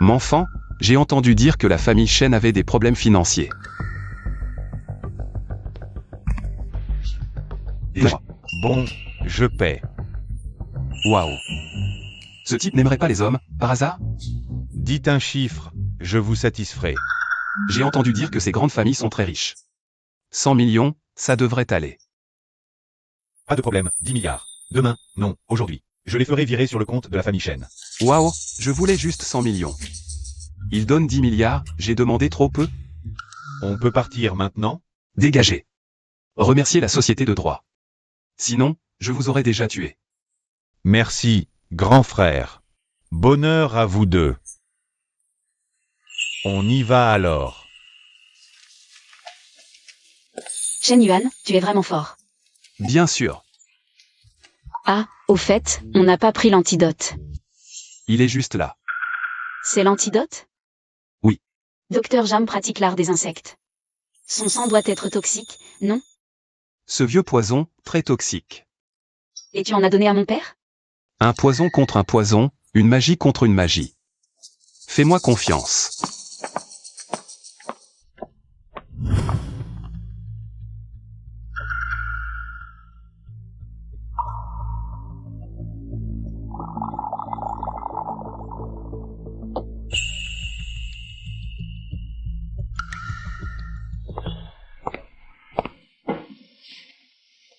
M'enfant, j'ai entendu dire que la famille Shen avait des problèmes financiers. Bon, je paie. Waouh. Ce type n'aimerait pas les hommes, par hasard? Dites un chiffre, je vous satisferai. J'ai entendu dire que ces grandes familles sont très riches. 100 millions, ça devrait aller. Pas de problème, 10 milliards. Demain, non, aujourd'hui. Je les ferai virer sur le compte de la famille Shen. Waouh, je voulais juste 100 millions. Ils donnent 10 milliards, j'ai demandé trop peu? On peut partir maintenant? Dégagez. Remerciez la société de droit. Sinon, je vous aurais déjà tué. Merci, grand frère. Bonheur à vous deux. On y va alors. Shen Yuan, tu es vraiment fort. Bien sûr. Ah, au fait, on n'a pas pris l'antidote. Il est juste là. C'est l'antidote? Oui. Docteur Jam pratique l'art des insectes. Son sang doit être toxique, non? Ce vieux poison, très toxique. Et tu en as donné à mon père? Un poison contre un poison, une magie contre une magie. Fais-moi confiance.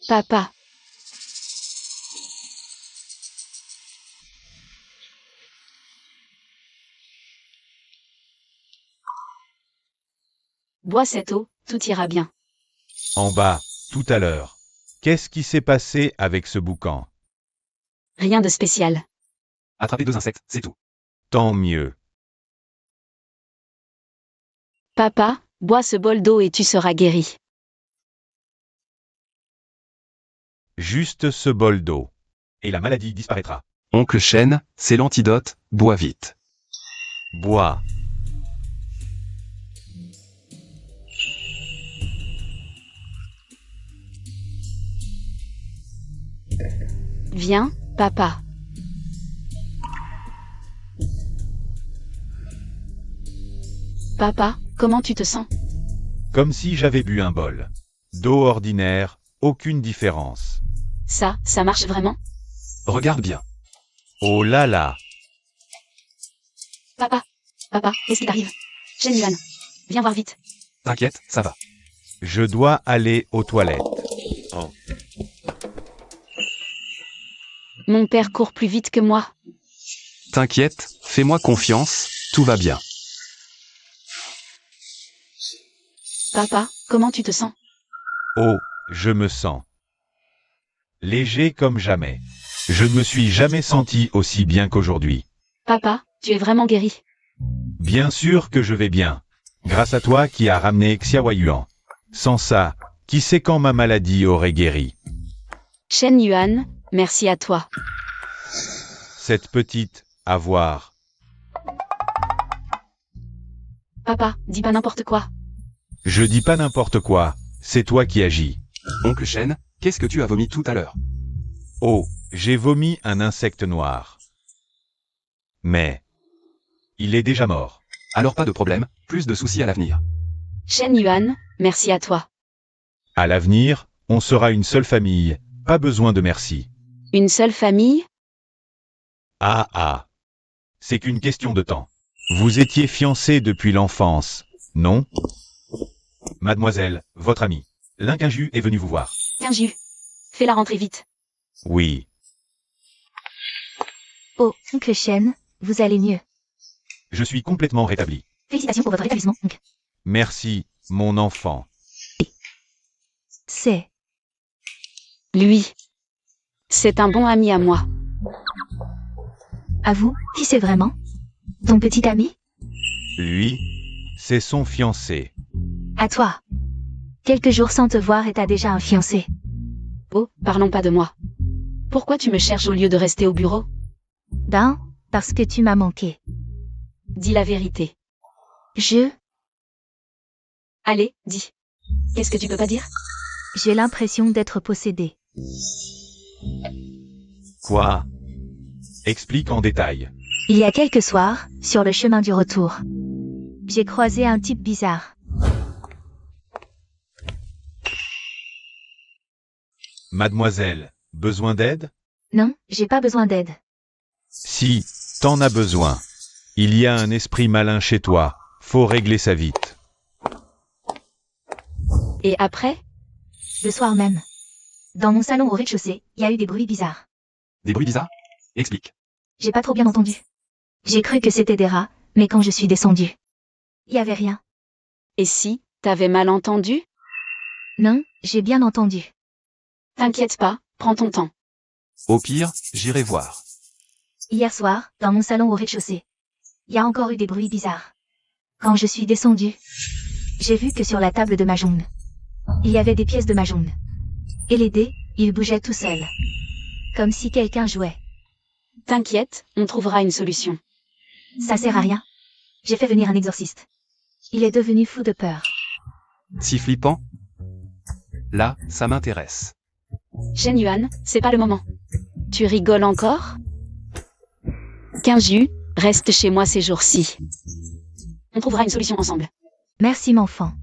Papa. Bois cette eau, tout ira bien. En bas, tout à l'heure. Qu'est-ce qui s'est passé avec ce boucan? Rien de spécial. Attraper 2 insectes, c'est tout. Tant mieux. Papa, bois ce bol d'eau et tu seras guéri. Juste ce bol d'eau. Et la maladie disparaîtra. Oncle Chêne, c'est l'antidote, bois vite. Bois. Viens, papa. Papa, comment tu te sens? Comme si j'avais bu un bol d'eau ordinaire, aucune différence. Ça marche vraiment? Regarde bien. Oh là là. Papa, qu'est-ce qui t'arrive? Shen Yuan, viens voir vite. T'inquiète, ça va. Je dois aller aux toilettes. Mon père court plus vite que moi. T'inquiète, fais-moi confiance, tout va bien. Papa, comment tu te sens? Oh, je me sens léger comme jamais. Je ne me suis jamais senti aussi bien qu'aujourd'hui. Papa, tu es vraiment guéri. Bien sûr que je vais bien. Grâce à toi qui as ramené Xiao Yuan. Sans ça, qui sait quand ma maladie aurait guéri? Shen Yuan, merci à toi. Cette petite, à voir. Papa, dis pas n'importe quoi. Je dis pas n'importe quoi, c'est toi qui agis. Oncle Chêne, qu'est-ce que tu as vomi tout à l'heure? Oh, j'ai vomi un insecte noir. Mais il est déjà mort. Alors pas de problème, plus de soucis à l'avenir. Shen Yuan, merci à toi. À l'avenir, on sera une seule famille, pas besoin de merci. Une seule famille? Ah. C'est qu'une question de temps. Vous étiez fiancés depuis l'enfance, non? Mademoiselle, votre amie. L'Inquinju est venu vous voir. Quinju, fais-la rentrer vite. Oui. Oh, Oncle Chêne, vous allez mieux. Je suis complètement rétabli. Félicitations pour votre rétablissement, oncle. Merci, mon enfant. C'est... Lui. C'est un bon ami à moi. À vous, qui c'est vraiment? Ton petit ami? Lui, c'est son fiancé. À toi. Quelques jours sans te voir et t'as déjà un fiancé. Oh, parlons pas de moi. Pourquoi tu me cherches au lieu de rester au bureau? Ben, parce que tu m'as manqué. Dis la vérité. Allez, dis. Qu'est-ce que tu peux pas dire? J'ai l'impression d'être possédée. Quoi? Explique en détail. Il y a quelques soirs, sur le chemin du retour, j'ai croisé un type bizarre. Mademoiselle, besoin d'aide? Non, j'ai pas besoin d'aide. Si, t'en as besoin. Il y a un esprit malin chez toi, faut régler ça vite. Et après? Le soir même. Dans mon salon au rez-de-chaussée, il y a eu des bruits bizarres. Des bruits bizarres? Explique. J'ai pas trop bien entendu. J'ai cru que c'était des rats, mais quand je suis descendue, il y avait rien. Et si, t'avais mal entendu? Non, j'ai bien entendu. T'inquiète pas, prends ton temps. Au pire, j'irai voir. Hier soir, dans mon salon au rez-de-chaussée, il y a encore eu des bruits bizarres. Quand je suis descendue, j'ai vu que sur la table de Mahjong, il y avait des pièces de Mahjong. Et les dés, ils bougeaient tout seuls. Comme si quelqu'un jouait. T'inquiète, on trouvera une solution. Ça sert à rien. J'ai fait venir un exorciste. Il est devenu fou de peur. Si flippant? Là, ça m'intéresse. Shen Yuan, c'est pas le moment. Tu rigoles encore? Quinju, reste chez moi ces jours-ci. On trouvera une solution ensemble. Merci m'enfant.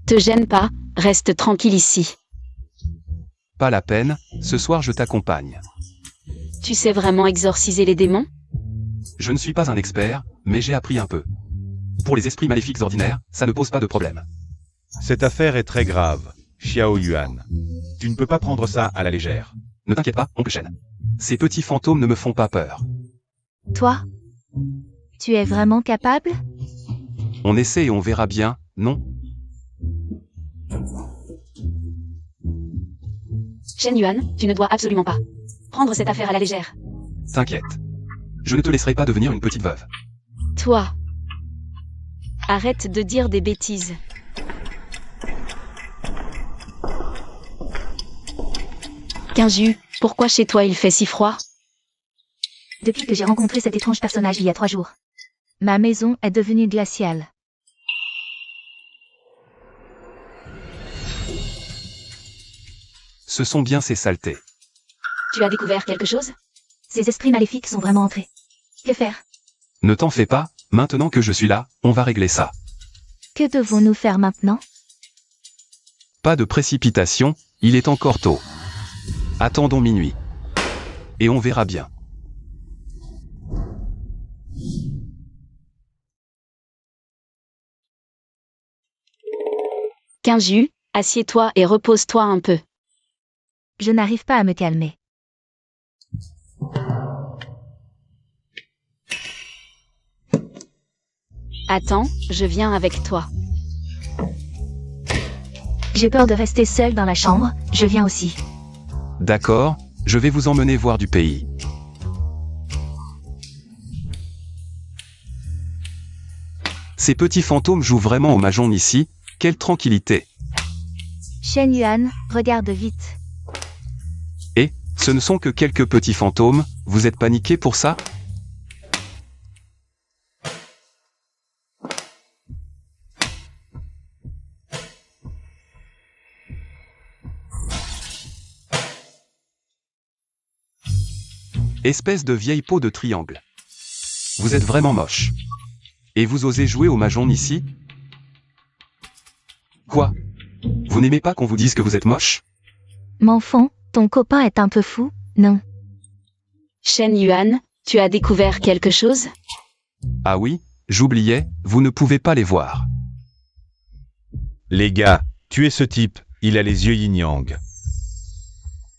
Te gêne pas, reste tranquille ici. Pas la peine, ce soir je t'accompagne. Tu sais vraiment exorciser les démons? Je ne suis pas un expert, mais j'ai appris un peu. Pour les esprits maléfiques ordinaires, ça ne pose pas de problème. Cette affaire est très grave. Xiao Yuan. Tu ne peux pas prendre ça à la légère. Ne t'inquiète pas, oncle Shen. Ces petits fantômes ne me font pas peur. Toi? Tu es vraiment capable? On essaie et on verra bien, non? Shen Yuan, tu ne dois absolument pas prendre cette affaire à la légère. T'inquiète. Je ne te laisserai pas devenir une petite veuve. Toi. Arrête de dire des bêtises. Quinju, pourquoi chez toi il fait si froid? Depuis que j'ai rencontré cet étrange personnage il y a 3 jours, ma maison est devenue glaciale. Ce sont bien ces saletés. Tu as découvert quelque chose? Ces esprits maléfiques sont vraiment entrés. Que faire? Ne t'en fais pas, maintenant que je suis là, on va régler ça. Que devons-nous faire maintenant? Pas de précipitation, il est encore tôt. Attendons minuit. Et on verra bien. Quinju, assieds-toi et repose-toi un peu. Je n'arrive pas à me calmer. Attends, je viens avec toi. J'ai peur de rester seule dans la chambre, je viens aussi. D'accord, je vais vous emmener voir du pays. Ces petits fantômes jouent vraiment au mahjong ici, quelle tranquillité. Shen Yuan, regarde vite. Et, ce ne sont que quelques petits fantômes, vous êtes paniqués pour ça? Espèce de vieille peau de triangle. Vous êtes vraiment moche. Et vous osez jouer au mahjong ici? Quoi? Vous n'aimez pas qu'on vous dise que vous êtes moche? M'enfant, ton copain est un peu fou, non? Shen Yuan, tu as découvert quelque chose? Ah oui, j'oubliais, vous ne pouvez pas les voir. Les gars, tuez ce type, il a les yeux yin-yang.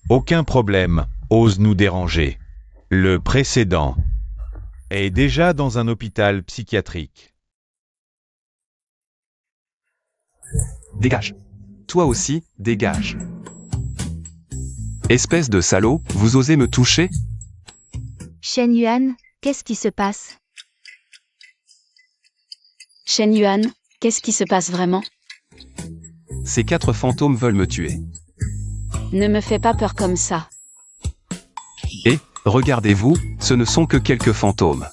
Aucun problème, ose nous déranger. Le précédent est déjà dans un hôpital psychiatrique. Dégage. Toi aussi, dégage. Espèce de salaud, vous osez me toucher? Shen Yuan, qu'est-ce qui se passe? Shen Yuan, qu'est-ce qui se passe vraiment? Ces 4 fantômes veulent me tuer. Ne me fais pas peur comme ça. Et, regardez-vous, ce ne sont que quelques fantômes.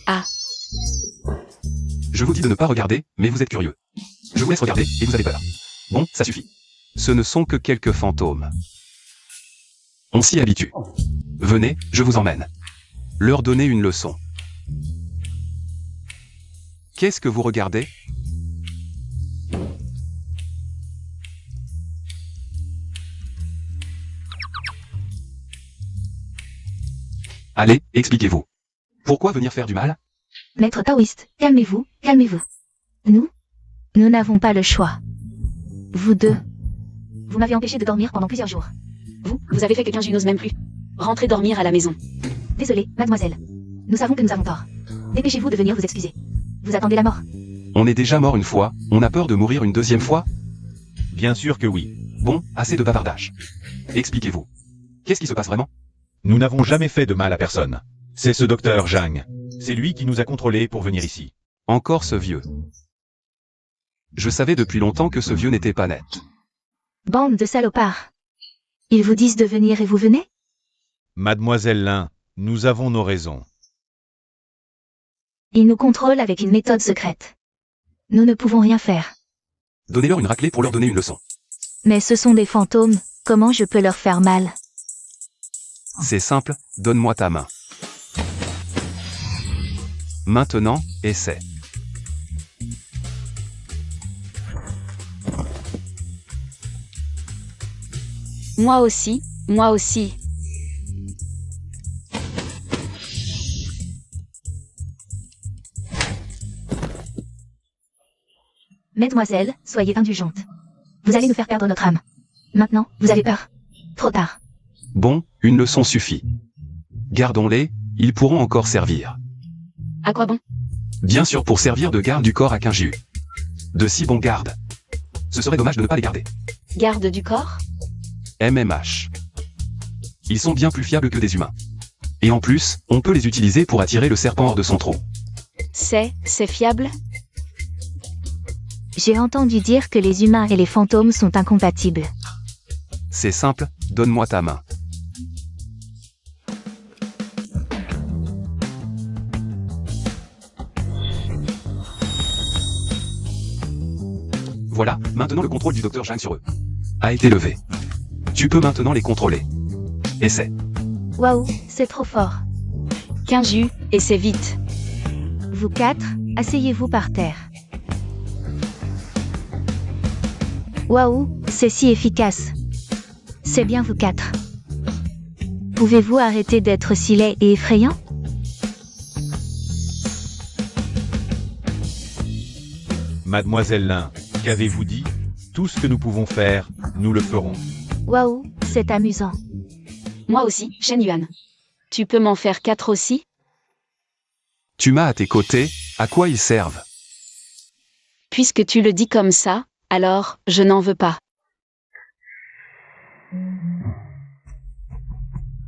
Ah. Je vous dis de ne pas regarder, mais vous êtes curieux. Je vous laisse regarder, et vous avez peur. Bon, ça suffit. Ce ne sont que quelques fantômes. On s'y habitue. Venez, je vous emmène. Leur donner une leçon. Qu'est-ce que vous regardez? Allez, expliquez-vous. Pourquoi venir faire du mal? Maître taoïste, calmez-vous, calmez-vous. Nous n'avons pas le choix. Vous deux. Vous m'avez empêché de dormir pendant plusieurs jours. Vous avez fait que Quinju n'ose même plus rentrer dormir à la maison. Désolée, mademoiselle. Nous savons que nous avons tort. Dépêchez-vous de venir vous excuser. Vous attendez la mort. On est déjà mort une fois, on a peur de mourir une deuxième fois? Bien sûr que oui. Bon, assez de bavardage. Expliquez-vous. Qu'est-ce qui se passe vraiment? Nous n'avons jamais fait de mal à personne. C'est ce docteur Zhang. C'est lui qui nous a contrôlés pour venir ici. Encore ce vieux. Je savais depuis longtemps que ce vieux n'était pas net. Bande de salopards. Ils vous disent de venir et vous venez? Mademoiselle Lin, nous avons nos raisons. Ils nous contrôlent avec une méthode secrète. Nous ne pouvons rien faire. Donnez-leur une raclée pour leur donner une leçon. Mais ce sont des fantômes, comment je peux leur faire mal? C'est simple, donne-moi ta main. Maintenant, essaie. Moi aussi, moi aussi. Mesdemoiselles, soyez indulgentes. Vous allez nous faire perdre notre âme. Maintenant, vous avez peur. Trop tard. Bon, une leçon suffit. Gardons-les, ils pourront encore servir. À quoi bon? Bien sûr pour servir de garde du corps à Kinju. De si bons gardes. Ce serait dommage de ne pas les garder. Garde du corps? MMH. Ils sont bien plus fiables que des humains. Et en plus, on peut les utiliser pour attirer le serpent hors de son trou. C'est fiable? J'ai entendu dire que les humains et les fantômes sont incompatibles. C'est simple, donne-moi ta main. Voilà, maintenant le contrôle du docteur Zhang sur eux a été levé. Tu peux maintenant les contrôler. Essaie. Waouh, c'est trop fort. Kinju, et c'est vite. Vous quatre, asseyez-vous par terre. Waouh, c'est si efficace. C'est bien vous quatre. Pouvez-vous arrêter d'être si laid et effrayant? Mademoiselle Lin, qu'avez-vous dit? Tout ce que nous pouvons faire, nous le ferons. Waouh, c'est amusant. Moi aussi, Shen Yuan. Tu peux m'en faire 4 aussi? Tu m'as à tes côtés, à quoi ils servent? Puisque tu le dis comme ça, alors, je n'en veux pas.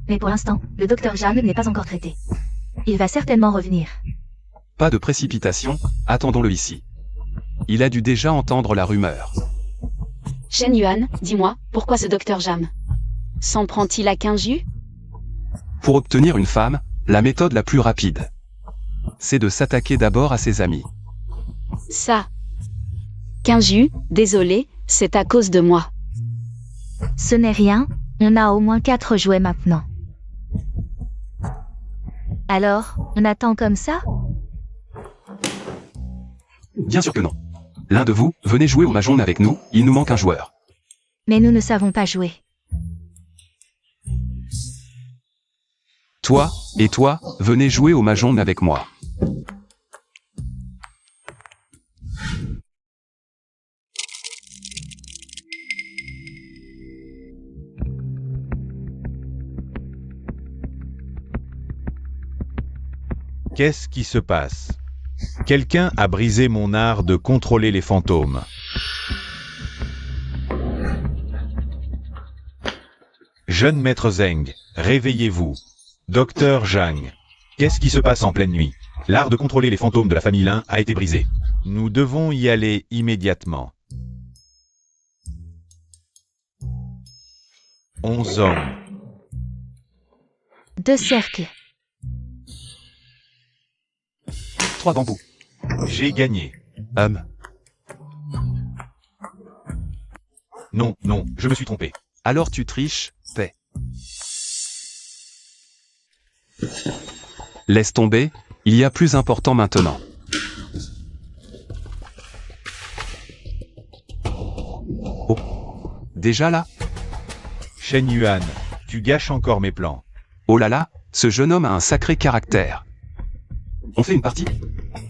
Mais pour l'instant, le docteur Zhang n'est pas encore traité. Il va certainement revenir. Pas de précipitation, attendons-le ici. Il a dû déjà entendre la rumeur. Shen Yuan, dis-moi, pourquoi ce docteur Jam s'en prend-il à Kinju? Pour obtenir une femme, la méthode la plus rapide, c'est de s'attaquer d'abord à ses amis. Ça. Kinju, désolé, c'est à cause de moi. Ce n'est rien, on a au moins 4 jouets maintenant. Alors, on attend comme ça? Bien sûr que non. L'un de vous, venez jouer au Mahjong avec nous, il nous manque un joueur. Mais nous ne savons pas jouer. Toi, et toi, venez jouer au Mahjong avec moi. Qu'est-ce qui se passe? Quelqu'un a brisé mon art de contrôler les fantômes. Jeune maître Zeng, réveillez-vous. Docteur Zhang, qu'est-ce qui se passe en pleine nuit? L'art de contrôler les fantômes de la famille Lin a été brisé. Nous devons y aller immédiatement. 11 hommes. 2 cercles. 3 bambous. J'ai gagné. Non, non, je me suis trompé. Alors tu triches, paix. Laisse tomber, il y a plus important maintenant. Oh, déjà là? Shen Yuan, tu gâches encore mes plans. Oh là là, ce jeune homme a un sacré caractère. On fait une partie?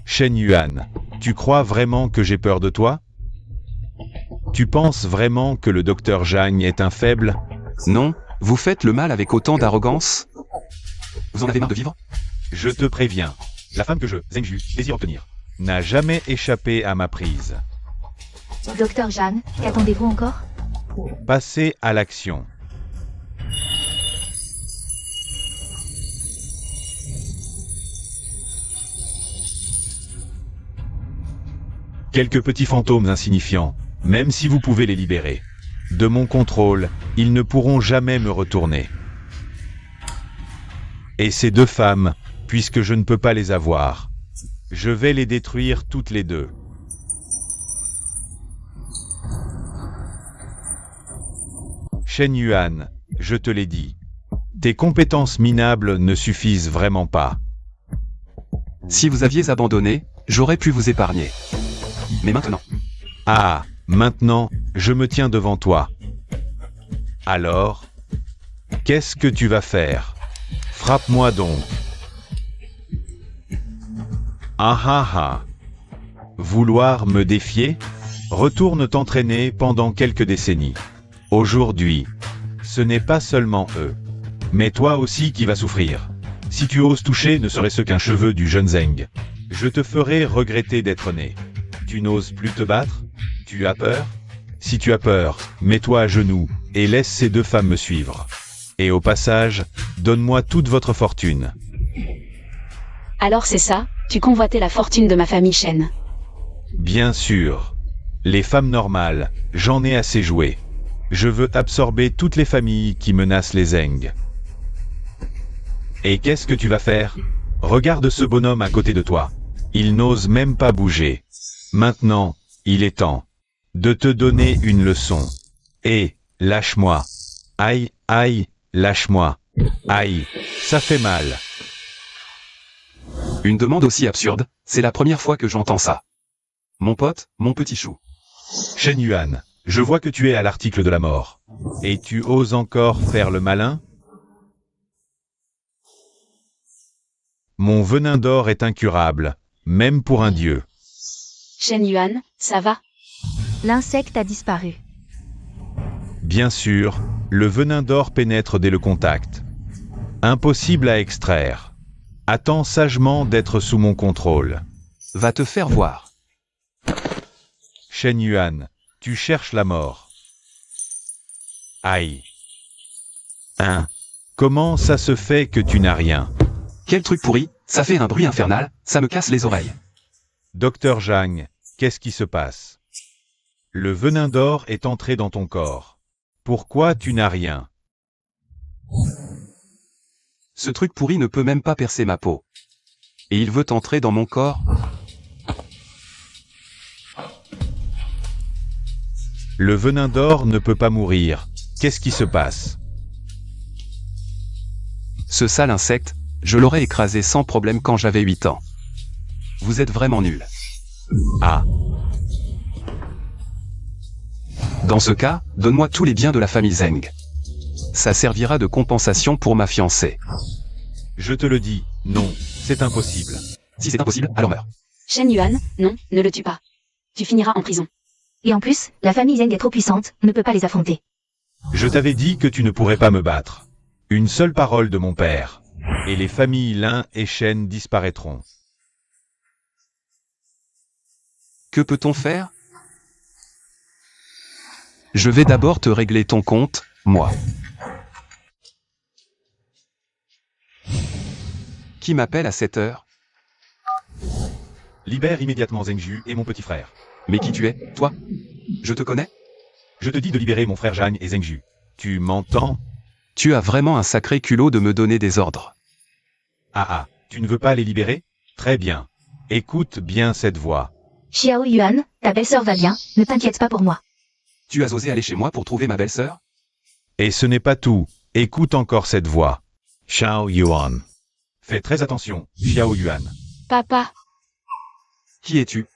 Shen Yuan, tu crois vraiment que j'ai peur de toi? Tu penses vraiment que le docteur Zhang est un faible? Non, vous faites le mal avec autant d'arrogance? Vous en avez marre de vivre? Je te préviens, la femme que je, Zhengju, désire obtenir, n'a jamais échappé à ma prise. Docteur Zhang, qu'attendez-vous encore? Passez à l'action. Quelques petits fantômes insignifiants, même si vous pouvez les libérer. De mon contrôle, ils ne pourront jamais me retourner. Et ces 2 femmes, puisque je ne peux pas les avoir, je vais les détruire toutes les 2. Shen Yuan, je te l'ai dit, tes compétences minables ne suffisent vraiment pas. Si vous aviez abandonné, j'aurais pu vous épargner. Mais maintenant. Ah, maintenant, je me tiens devant toi. Alors, qu'est-ce que tu vas faire? Frappe-moi donc. Ah ah ah. Vouloir me défier? Retourne t'entraîner pendant quelques décennies. Aujourd'hui, ce n'est pas seulement eux, mais toi aussi qui vas souffrir. Si tu oses toucher ne serait-ce qu'un cheveu du jeune Zeng, je te ferai regretter d'être né. Tu n'oses plus te battre? Tu as peur? Si tu as peur, mets-toi à genoux, et laisse ces deux femmes me suivre. Et au passage, donne-moi toute votre fortune. Alors c'est ça, tu convoitais la fortune de ma famille Shen. Bien sûr. Les femmes normales, j'en ai assez joué. Je veux absorber toutes les familles qui menacent les Zeng. Et qu'est-ce que tu vas faire? Regarde ce bonhomme à côté de toi. Il n'ose même pas bouger. Maintenant, il est temps de te donner une leçon. Et, lâche-moi. Aïe, aïe, lâche-moi. Aïe, ça fait mal. Une demande aussi absurde, c'est la première fois que j'entends ça. Mon pote, mon petit chou. Shen Yuan, je vois que tu es à l'article de la mort. Et tu oses encore faire le malin? Mon venin d'or est incurable, même pour un dieu. Shen Yuan, ça va? L'insecte a disparu. Bien sûr, le venin d'or pénètre dès le contact. Impossible à extraire. Attends sagement d'être sous mon contrôle. Va te faire voir. Shen Yuan, tu cherches la mort. Aïe. Hein? Comment ça se fait que tu n'as rien? Quel truc pourri, ça fait un bruit infernal, ça me casse les oreilles. Docteur Zhang, qu'est-ce qui se passe? Le venin d'or est entré dans ton corps. Pourquoi tu n'as rien? Ce truc pourri ne peut même pas percer ma peau. Et il veut entrer dans mon corps. Le venin d'or ne peut pas mourir. Qu'est-ce qui se passe? Ce sale insecte, je l'aurais écrasé sans problème quand j'avais 8 ans. Vous êtes vraiment nuls. Ah. Dans ce cas, donne-moi tous les biens de la famille Zeng. Ça servira de compensation pour ma fiancée. Je te le dis, non, c'est impossible. Si c'est impossible, alors meurs. Shen Yuan, non, ne le tue pas. Tu finiras en prison. Et en plus, la famille Zeng est trop puissante, ne peut pas les affronter. Je t'avais dit que tu ne pourrais pas me battre. Une seule parole de mon père. Et les familles Lin et Shen disparaîtront. Que peut-on faire? Je vais d'abord te régler ton compte, moi. Qui m'appelle à cette heure? Libère immédiatement Zhengju et mon petit frère. Mais qui tu es, toi? Je te connais? Je te dis de libérer mon frère Zhang et Zhengju. Tu m'entends? Tu as vraiment un sacré culot de me donner des ordres. Ah, tu ne veux pas les libérer? Très bien. Écoute bien cette voix. Xiao Yuan, ta belle-sœur va bien, ne t'inquiète pas pour moi. Tu as osé aller chez moi pour trouver ma belle-sœur? Et ce n'est pas tout. Écoute encore cette voix. Xiao Yuan. Fais très attention, Xiao Yuan. Papa, Qui es-tu?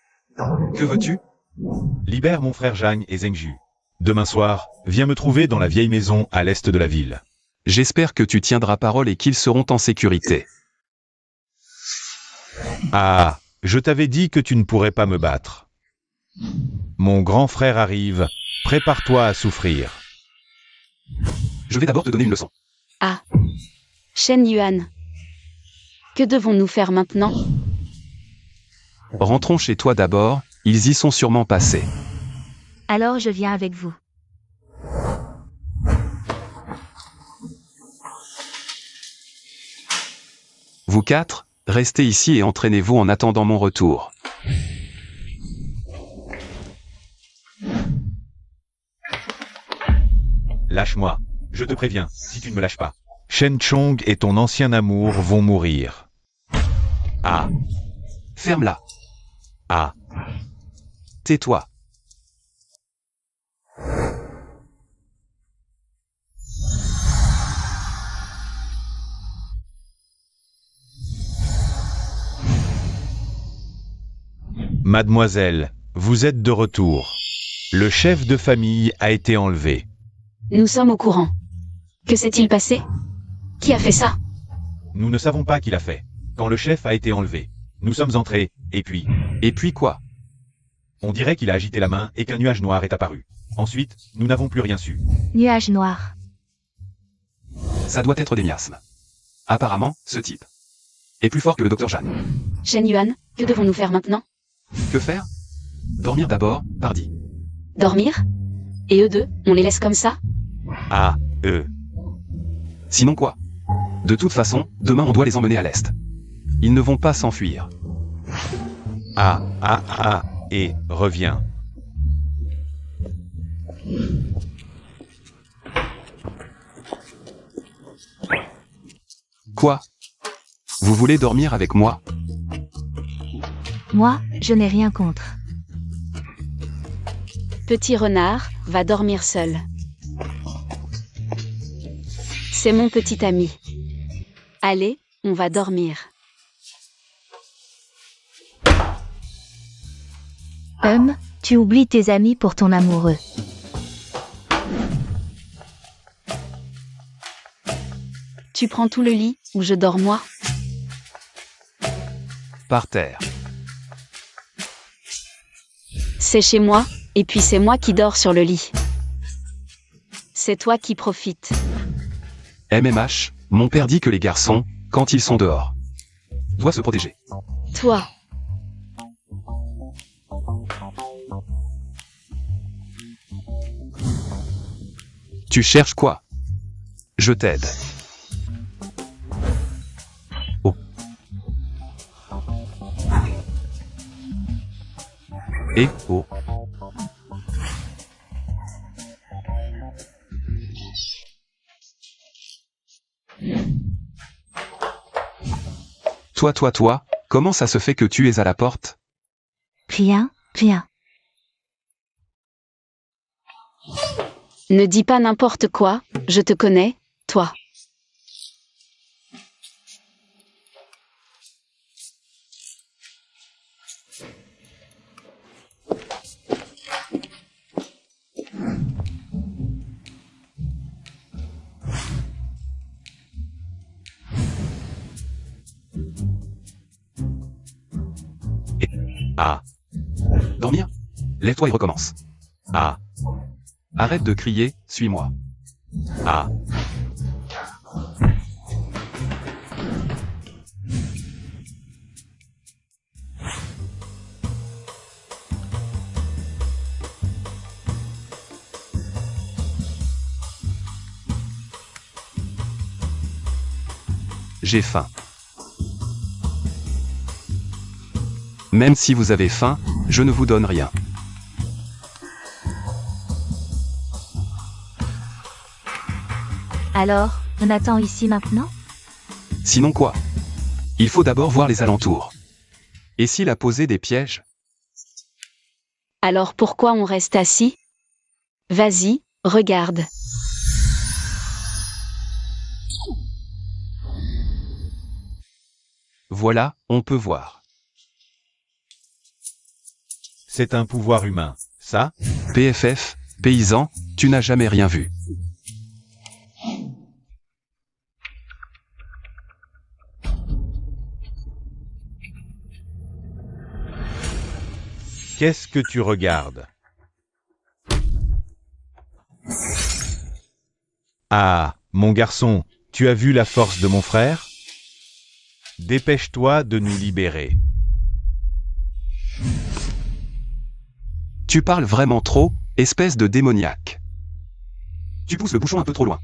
Que veux-tu? Libère mon frère Zhang et Zhengju. Demain soir, viens me trouver dans la vieille maison à l'est de la ville. J'espère que tu tiendras parole et qu'ils seront en sécurité. Ah, je t'avais dit que tu ne pourrais pas me battre. Mon grand frère arrive, prépare-toi à souffrir. Je vais d'abord te donner une leçon. ah. Shen Yuan. Que devons-nous faire maintenant? Rentrons chez toi d'abord, ils y sont sûrement passés. Alors je viens avec vous. Vous quatre, restez ici et entraînez-vous en attendant mon retour. Lâche-moi. Je te préviens, si tu ne me lâches pas. Shen Chong et ton ancien amour vont mourir. Ah, Ferme-la. ah. Tais-toi. Mademoiselle, vous êtes de retour. Le chef de famille a été enlevé. Nous sommes au courant. Que s'est-il passé? Qui a fait ça? Nous ne savons pas qui l'a fait. Quand le chef a été enlevé, nous sommes entrés, et puis... Et puis quoi? On dirait qu'il a agité la main et qu'un nuage noir est apparu. Ensuite, nous n'avons plus rien su. Nuage noir. Ça doit être des miasmes. Apparemment, ce type est plus fort que le docteur Jeanne. Shen Yuan, que devons-nous faire maintenant? Que faire? Dormir d'abord, pardi. Dormir? Et eux deux, on les laisse comme ça? Ah, Sinon quoi? De toute façon, demain on doit les emmener à l'est. Ils ne vont pas s'enfuir. et reviens. Quoi? Vous voulez dormir avec moi? Moi, je n'ai rien contre. Petit renard, va dormir seul. C'est mon petit ami. Allez, on va dormir. Tu oublies tes amis pour ton amoureux. Tu prends tout le lit, ou je dors moi? Par terre. C'est chez moi, et puis c'est moi qui dors sur le lit. C'est toi qui profites. MMH, mon père dit que les garçons, quand ils sont dehors, doivent se protéger. Toi. Tu cherches quoi? Je t'aide. Oh. Et oh. Toi, comment ça se fait que tu es à la porte? Rien. Ne dis pas n'importe quoi, je te connais, toi. Dormir? Lève-toi et recommence. Arrête de crier, suis-moi. J'ai faim. Même si vous avez faim, je ne vous donne rien. Alors, on attend ici maintenant? Sinon quoi? Il faut d'abord voir les alentours. Et s'il a posé des pièges? Alors pourquoi on reste assis? Vas-y, regarde. Voilà, on peut voir. C'est un pouvoir humain, ça? PFF, paysan, tu n'as jamais rien vu. Qu'est-ce que tu regardes? Ah, mon garçon, tu as vu la force de mon frère? Dépêche-toi de nous libérer. Tu parles vraiment trop, espèce de démoniaque. Tu pousses le bouchon un peu trop loin.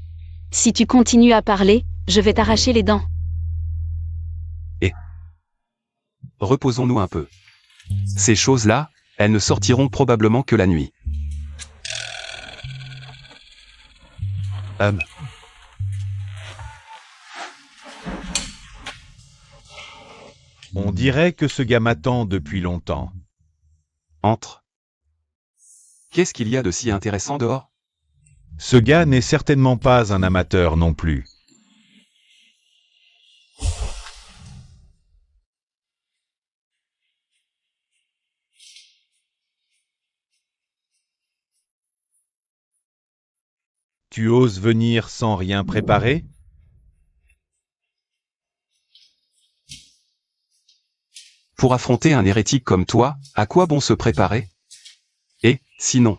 Si tu continues à parler, je vais t'arracher les dents. Reposons-nous un peu. Ces choses-là, elles ne sortiront probablement que la nuit. On dirait que ce gars m'attend depuis longtemps. Entre. Qu'est-ce qu'il y a de si intéressant dehors? Ce gars n'est certainement pas un amateur non plus. Tu oses venir sans rien préparer? Pour affronter un hérétique comme toi, à quoi bon se préparer? Sinon,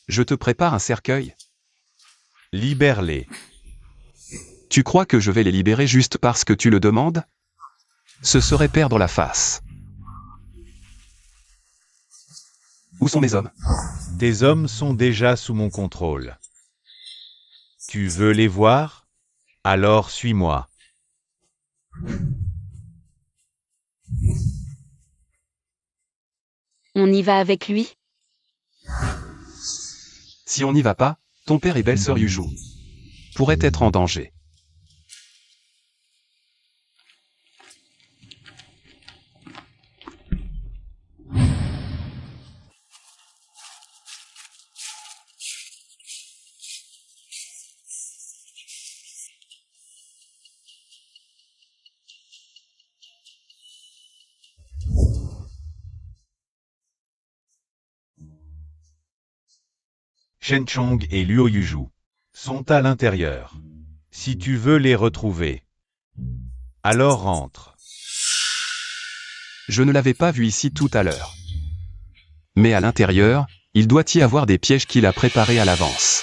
je te prépare un cercueil. Libère-les. Tu crois que je vais les libérer juste parce que tu le demandes? Ce serait perdre la face. Où sont mes hommes? Tes hommes sont déjà sous mon contrôle. Tu veux les voir? Alors suis-moi. On y va avec lui? Si on n'y va pas, ton père et belle-sœur Yuju pourraient être en danger. Shen Chong et Luo Yuju sont à l'intérieur. Si tu veux les retrouver, alors rentre. Je ne l'avais pas vu ici tout à l'heure. Mais à l'intérieur, il doit y avoir des pièges qu'il a préparés à l'avance.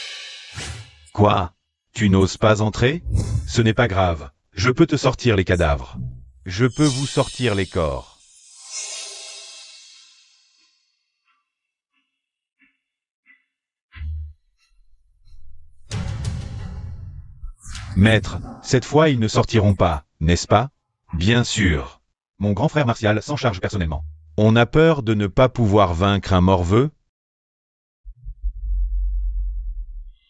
Quoi? Tu n'oses pas entrer? Ce n'est pas grave. Je peux te sortir les cadavres. Je peux vous sortir les corps. Maître, cette fois ils ne sortiront pas, n'est-ce pas? Bien sûr. Mon grand frère Martial s'en charge personnellement. On a peur de ne pas pouvoir vaincre un morveux?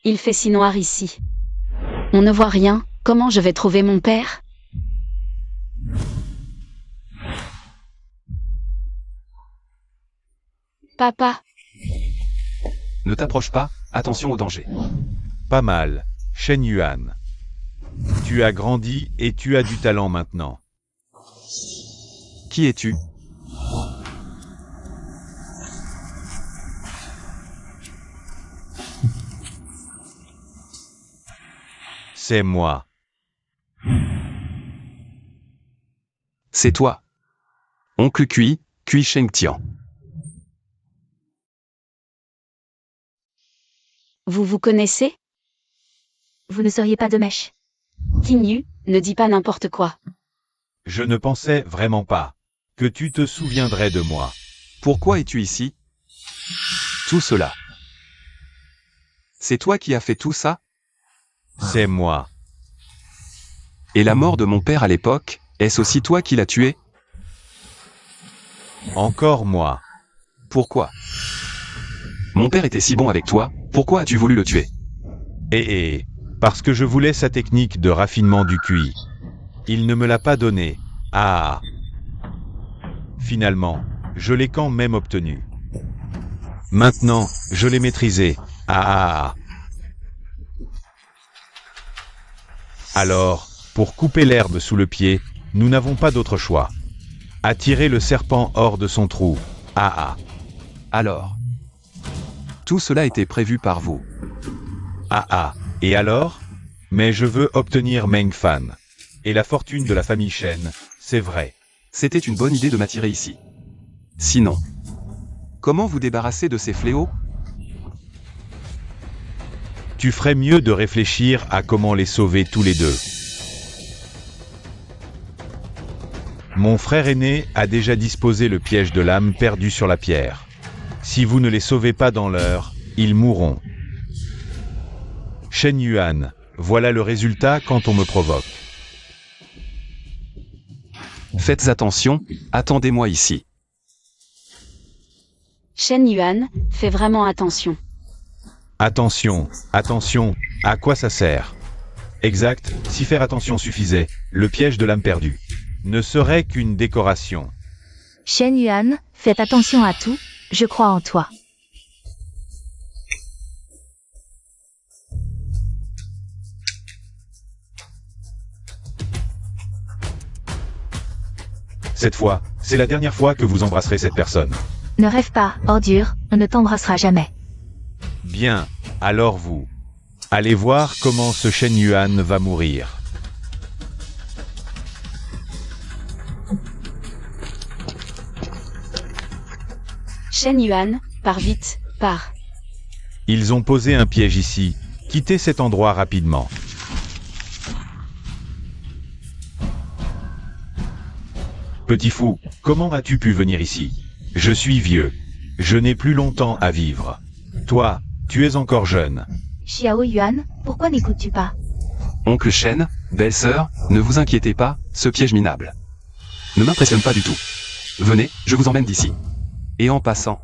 Il fait si noir ici. On ne voit rien. Comment je vais trouver mon père? Papa, Ne t'approche pas, attention au danger. Pas mal. Shen Yuan. Tu as grandi et tu as du talent maintenant. Qui es-tu? C'est moi. C'est toi. Oncle Kui Shengtian. vous vous connaissez? Vous ne seriez pas de mèche. Tignu, ne dis pas n'importe quoi. Je ne pensais vraiment pas que tu te souviendrais de moi. Pourquoi es-tu ici? Tout cela. C'est toi qui as fait tout ça? C'est moi. Et la mort de mon père à l'époque, est-ce aussi toi qui l'as tué? Encore moi. Pourquoi? Mon père était si bon avec toi, pourquoi as-tu voulu le tuer? Parce que je voulais sa technique de raffinement du QI. Il ne me l'a pas donné. Ah. Finalement, je l'ai quand même obtenu. Maintenant, je l'ai maîtrisé. Ah. Alors, pour couper l'herbe sous le pied, nous n'avons pas d'autre choix. Attirer le serpent hors de son trou. Ah. Alors. Tout cela était prévu par vous. Ah. Et alors? Mais je veux obtenir Meng Fan. Et la fortune de la famille Shen, c'est vrai. C'était une bonne idée de m'attirer ici. Sinon, comment vous débarrasser de ces fléaux? Tu ferais mieux de réfléchir à comment les sauver tous les deux. Mon frère aîné a déjà disposé le piège de l'âme perdue sur la pierre. Si vous ne les sauvez pas dans l'heure, ils mourront. Shen Yuan, voilà le résultat quand on me provoque. Faites attention, attendez-moi ici. Shen Yuan, fais vraiment attention. Attention, à quoi ça sert? Exact, si faire attention suffisait, le piège de l'âme perdue ne serait qu'une décoration. Shen Yuan, faites attention à tout, je crois en toi. Cette fois, c'est la dernière fois que vous embrasserez cette personne. Ne rêve pas, ordure, on ne t'embrassera jamais. Bien, alors vous. Allez voir comment ce Shen Yuan va mourir. Shen Yuan, pars vite, pars. Ils ont posé un piège ici. Quittez cet endroit rapidement. Petit fou, comment as-tu pu venir ici? Je suis vieux. Je n'ai plus longtemps à vivre. Toi, tu es encore jeune. Xiao Yuan, pourquoi n'écoutes-tu pas? Oncle Shen, belle-sœur, ne vous inquiétez pas, ce piège minable ne m'impressionne pas du tout. Venez, je vous emmène d'ici. Et en passant,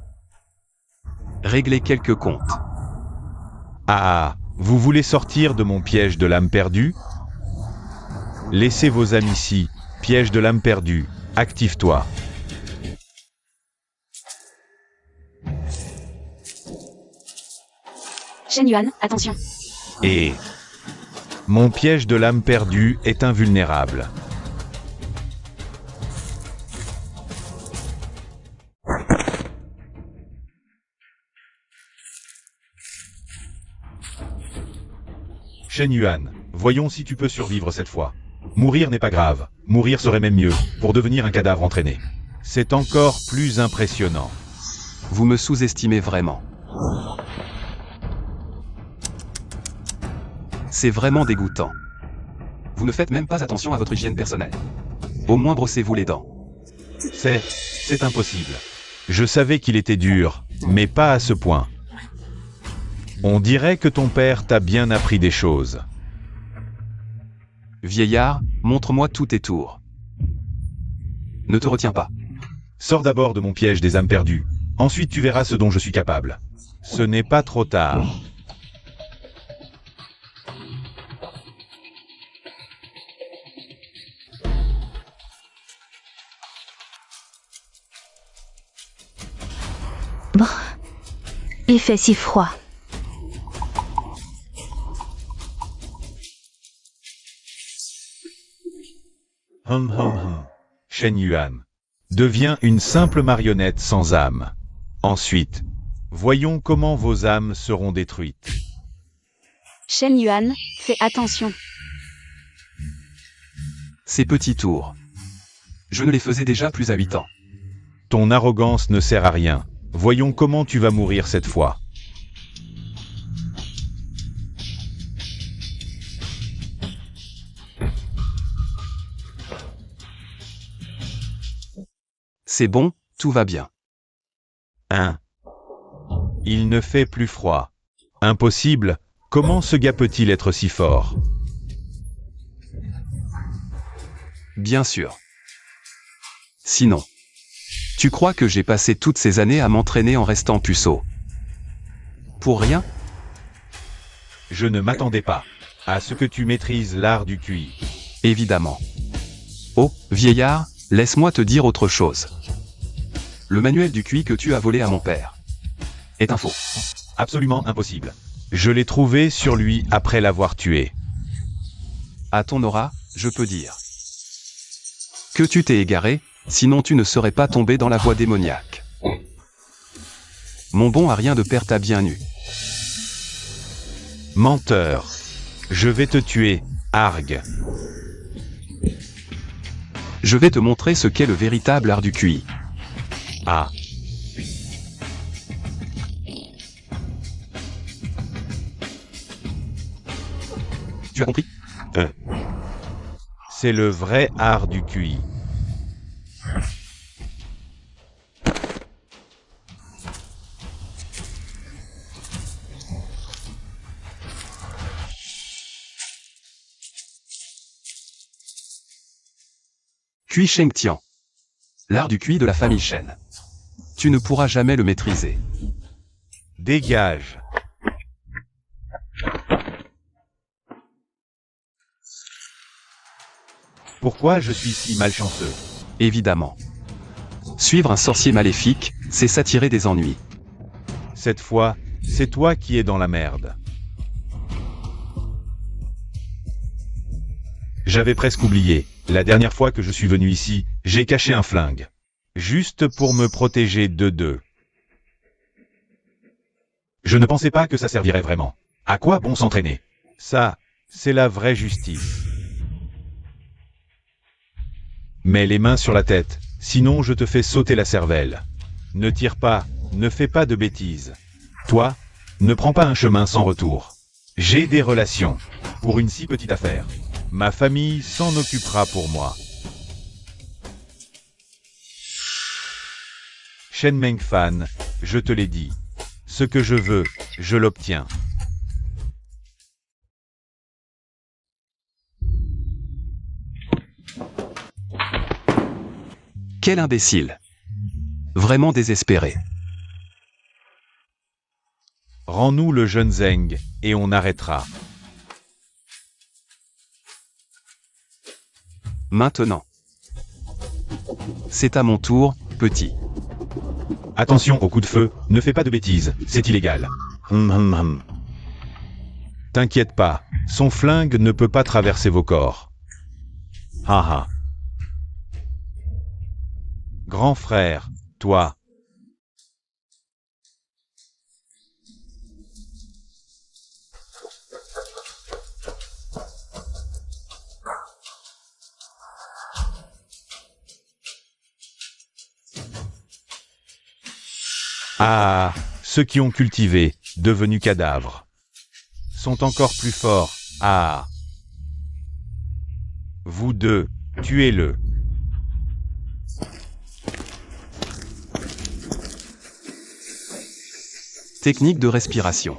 réglez quelques comptes. Ah, vous voulez sortir de mon piège de l'âme perdue? Laissez vos âmes ici. Piège de l'âme perdue. Active-toi. Shen Yuan, attention. Et mon piège de l'âme perdue est invulnérable. Shen Yuan, voyons si tu peux survivre cette fois. Mourir n'est pas grave, mourir serait même mieux, pour devenir un cadavre entraîné. C'est encore plus impressionnant. Vous me sous-estimez vraiment. C'est vraiment dégoûtant. Vous ne faites même pas attention à votre hygiène personnelle. Au moins brossez-vous les dents. C'est impossible. Je savais qu'il était dur, mais pas à ce point. On dirait que ton père t'a bien appris des choses. Vieillard, montre-moi tous tes tours. Ne te retiens pas. Sors d'abord de mon piège des âmes perdues. Ensuite tu verras ce dont je suis capable. Ce n'est pas trop tard. Bon. Il fait si froid. Shen Yuan. Deviens une simple marionnette sans âme. Ensuite, voyons comment vos âmes seront détruites. Shen Yuan, fais attention. Ces petits tours. Je ne les faisais déjà plus à 8 ans. Ton arrogance ne sert à rien. Voyons comment tu vas mourir cette fois. C'est bon, tout va bien. Il ne fait plus froid. Impossible, comment ce gars peut-il être si fort? Bien sûr. Sinon, tu crois que j'ai passé toutes ces années à m'entraîner en restant puceau? Pour rien? Je ne m'attendais pas à ce que tu maîtrises l'art du QI. Évidemment. Oh, vieillard, laisse-moi te dire autre chose. Le manuel du QI que tu as volé à mon père est un faux. Absolument impossible. Je l'ai trouvé sur lui après l'avoir tué. À ton aura, je peux dire que tu t'es égaré, sinon tu ne serais pas tombé dans la voie démoniaque. Mon bon a rien de père t'a bien eu. Menteur. Je vais te tuer, Arg. Je vais te montrer ce qu'est le véritable art du QI. Ah. Tu as compris? C'est le vrai art du QI. QI Sheng Tian. L'art du QI de la famille Shen. Tu ne pourras jamais le maîtriser. Dégage. Pourquoi je suis si malchanceux? Évidemment. Suivre un sorcier maléfique, c'est s'attirer des ennuis. Cette fois, c'est toi qui es dans la merde. J'avais presque oublié. La dernière fois que je suis venu ici, j'ai caché un flingue. Juste pour me protéger d'eux. Je ne pensais pas que ça servirait vraiment. À quoi bon s'entraîner? Ça, c'est la vraie justice. Mets les mains sur la tête, sinon je te fais sauter la cervelle. Ne tire pas, Ne fais pas de bêtises. Toi, ne prends pas un chemin sans retour. J'ai des relations. Pour une si petite affaire. Ma famille s'en occupera pour moi. Shen Mengfan, je te l'ai dit. Ce que je veux, je l'obtiens. Quel imbécile. Vraiment désespéré. Rends-nous le jeune Zeng, et on arrêtera. Maintenant. C'est à mon tour, petit. Attention au coup de feu, ne fais pas de bêtises, c'est illégal. T'inquiète pas, son flingue ne peut pas traverser vos corps. Haha. Grand frère, toi. Ah, ceux qui ont cultivé, devenus cadavres, sont encore plus forts. Ah. Vous deux, tuez-le. Technique de respiration.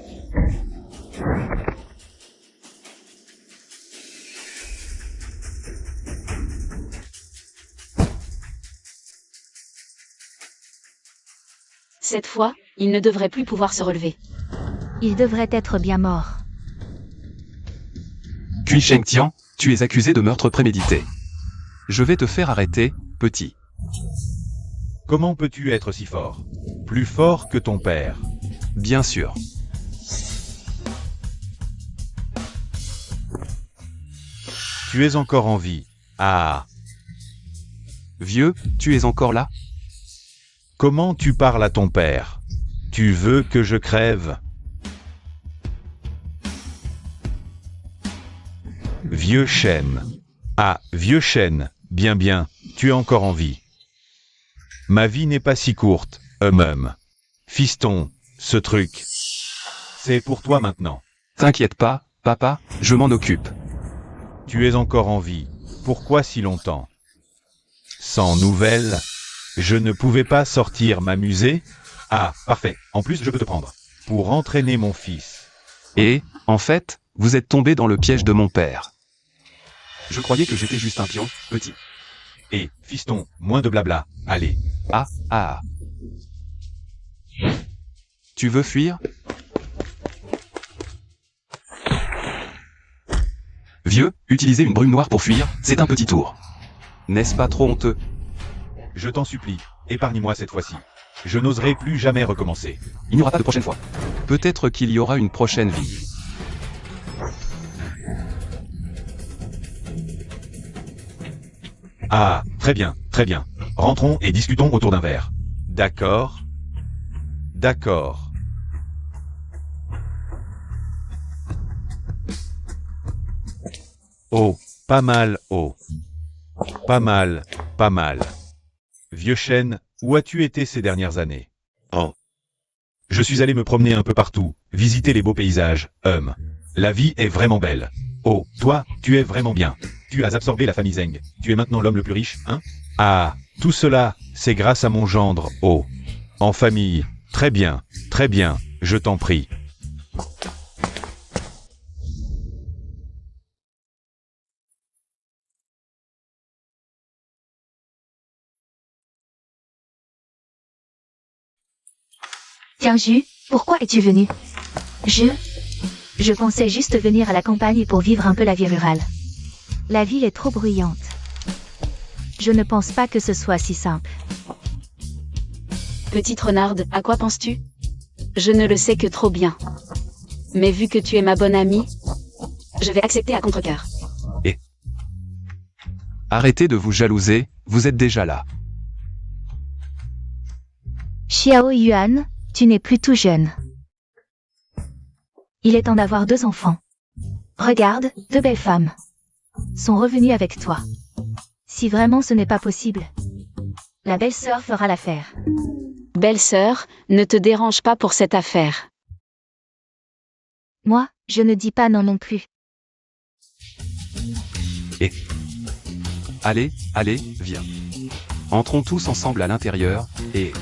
Cette fois, il ne devrait plus pouvoir se relever. Il devrait être bien mort. Cui Shengtian, tu es accusé de meurtre prémédité. Je vais te faire arrêter, petit. Comment peux-tu être si fort? Plus fort que ton père. Bien sûr. Tu es encore en vie. Ah. Vieux, tu es encore là? Comment tu parles à ton père? Tu veux que je crève? Vieux chêne. Ah, vieux chêne, bien bien, tu es encore en vie. Ma vie n'est pas si courte, Fiston, ce truc. C'est pour toi maintenant. T'inquiète pas, papa, je m'en occupe. Tu es encore en vie. Pourquoi si longtemps? Sans nouvelles? Je ne pouvais pas sortir m'amuser? Ah, parfait. En plus, je peux te prendre. Pour entraîner mon fils. Et, en fait, vous êtes tombé dans le piège de mon père. Je croyais que j'étais juste un pion, petit. Et, fiston, moins de blabla. Allez. Ah. Tu veux fuir? Vieux, utiliser une brume noire pour fuir, c'est un petit tour. N'est-ce pas trop honteux? Je t'en supplie, épargne-moi cette fois-ci. Je n'oserai plus jamais recommencer. Il n'y aura pas de prochaine fois. Peut-être qu'il y aura une prochaine vie. Ah, très bien, très bien. Rentrons et discutons autour d'un verre. D'accord? D'accord. Oh, pas mal, oh. Pas mal, pas mal. Vieux chêne, où as-tu été ces dernières années? Oh. Je suis allé me promener un peu partout, visiter les beaux paysages, La vie est vraiment belle. Oh, toi, tu es vraiment bien. Tu as absorbé la famille Zeng. Tu es maintenant l'homme le plus riche, hein? Ah, tout cela, c'est grâce à mon gendre, oh. En famille, très bien, je t'en prie. Tiens, Ju, pourquoi es-tu venu? Je pensais juste venir à la campagne pour vivre un peu la vie rurale. La ville est trop bruyante. Je ne pense pas que ce soit si simple. Petite renarde, à quoi penses-tu? Je ne le sais que trop bien. Mais vu que tu es ma bonne amie, je vais accepter à contre-cœur. Arrêtez de vous jalouser, vous êtes déjà là. Xiao Yuan, tu n'es plus tout jeune. Il est temps d'avoir 2 enfants. Regarde, 2 belles femmes sont revenues avec toi. Si vraiment ce n'est pas possible, la belle-sœur fera l'affaire. Belle-sœur, ne te dérange pas pour cette affaire. Moi, je ne dis pas non non plus. Allez, allez, viens. Entrons tous ensemble à l'intérieur, et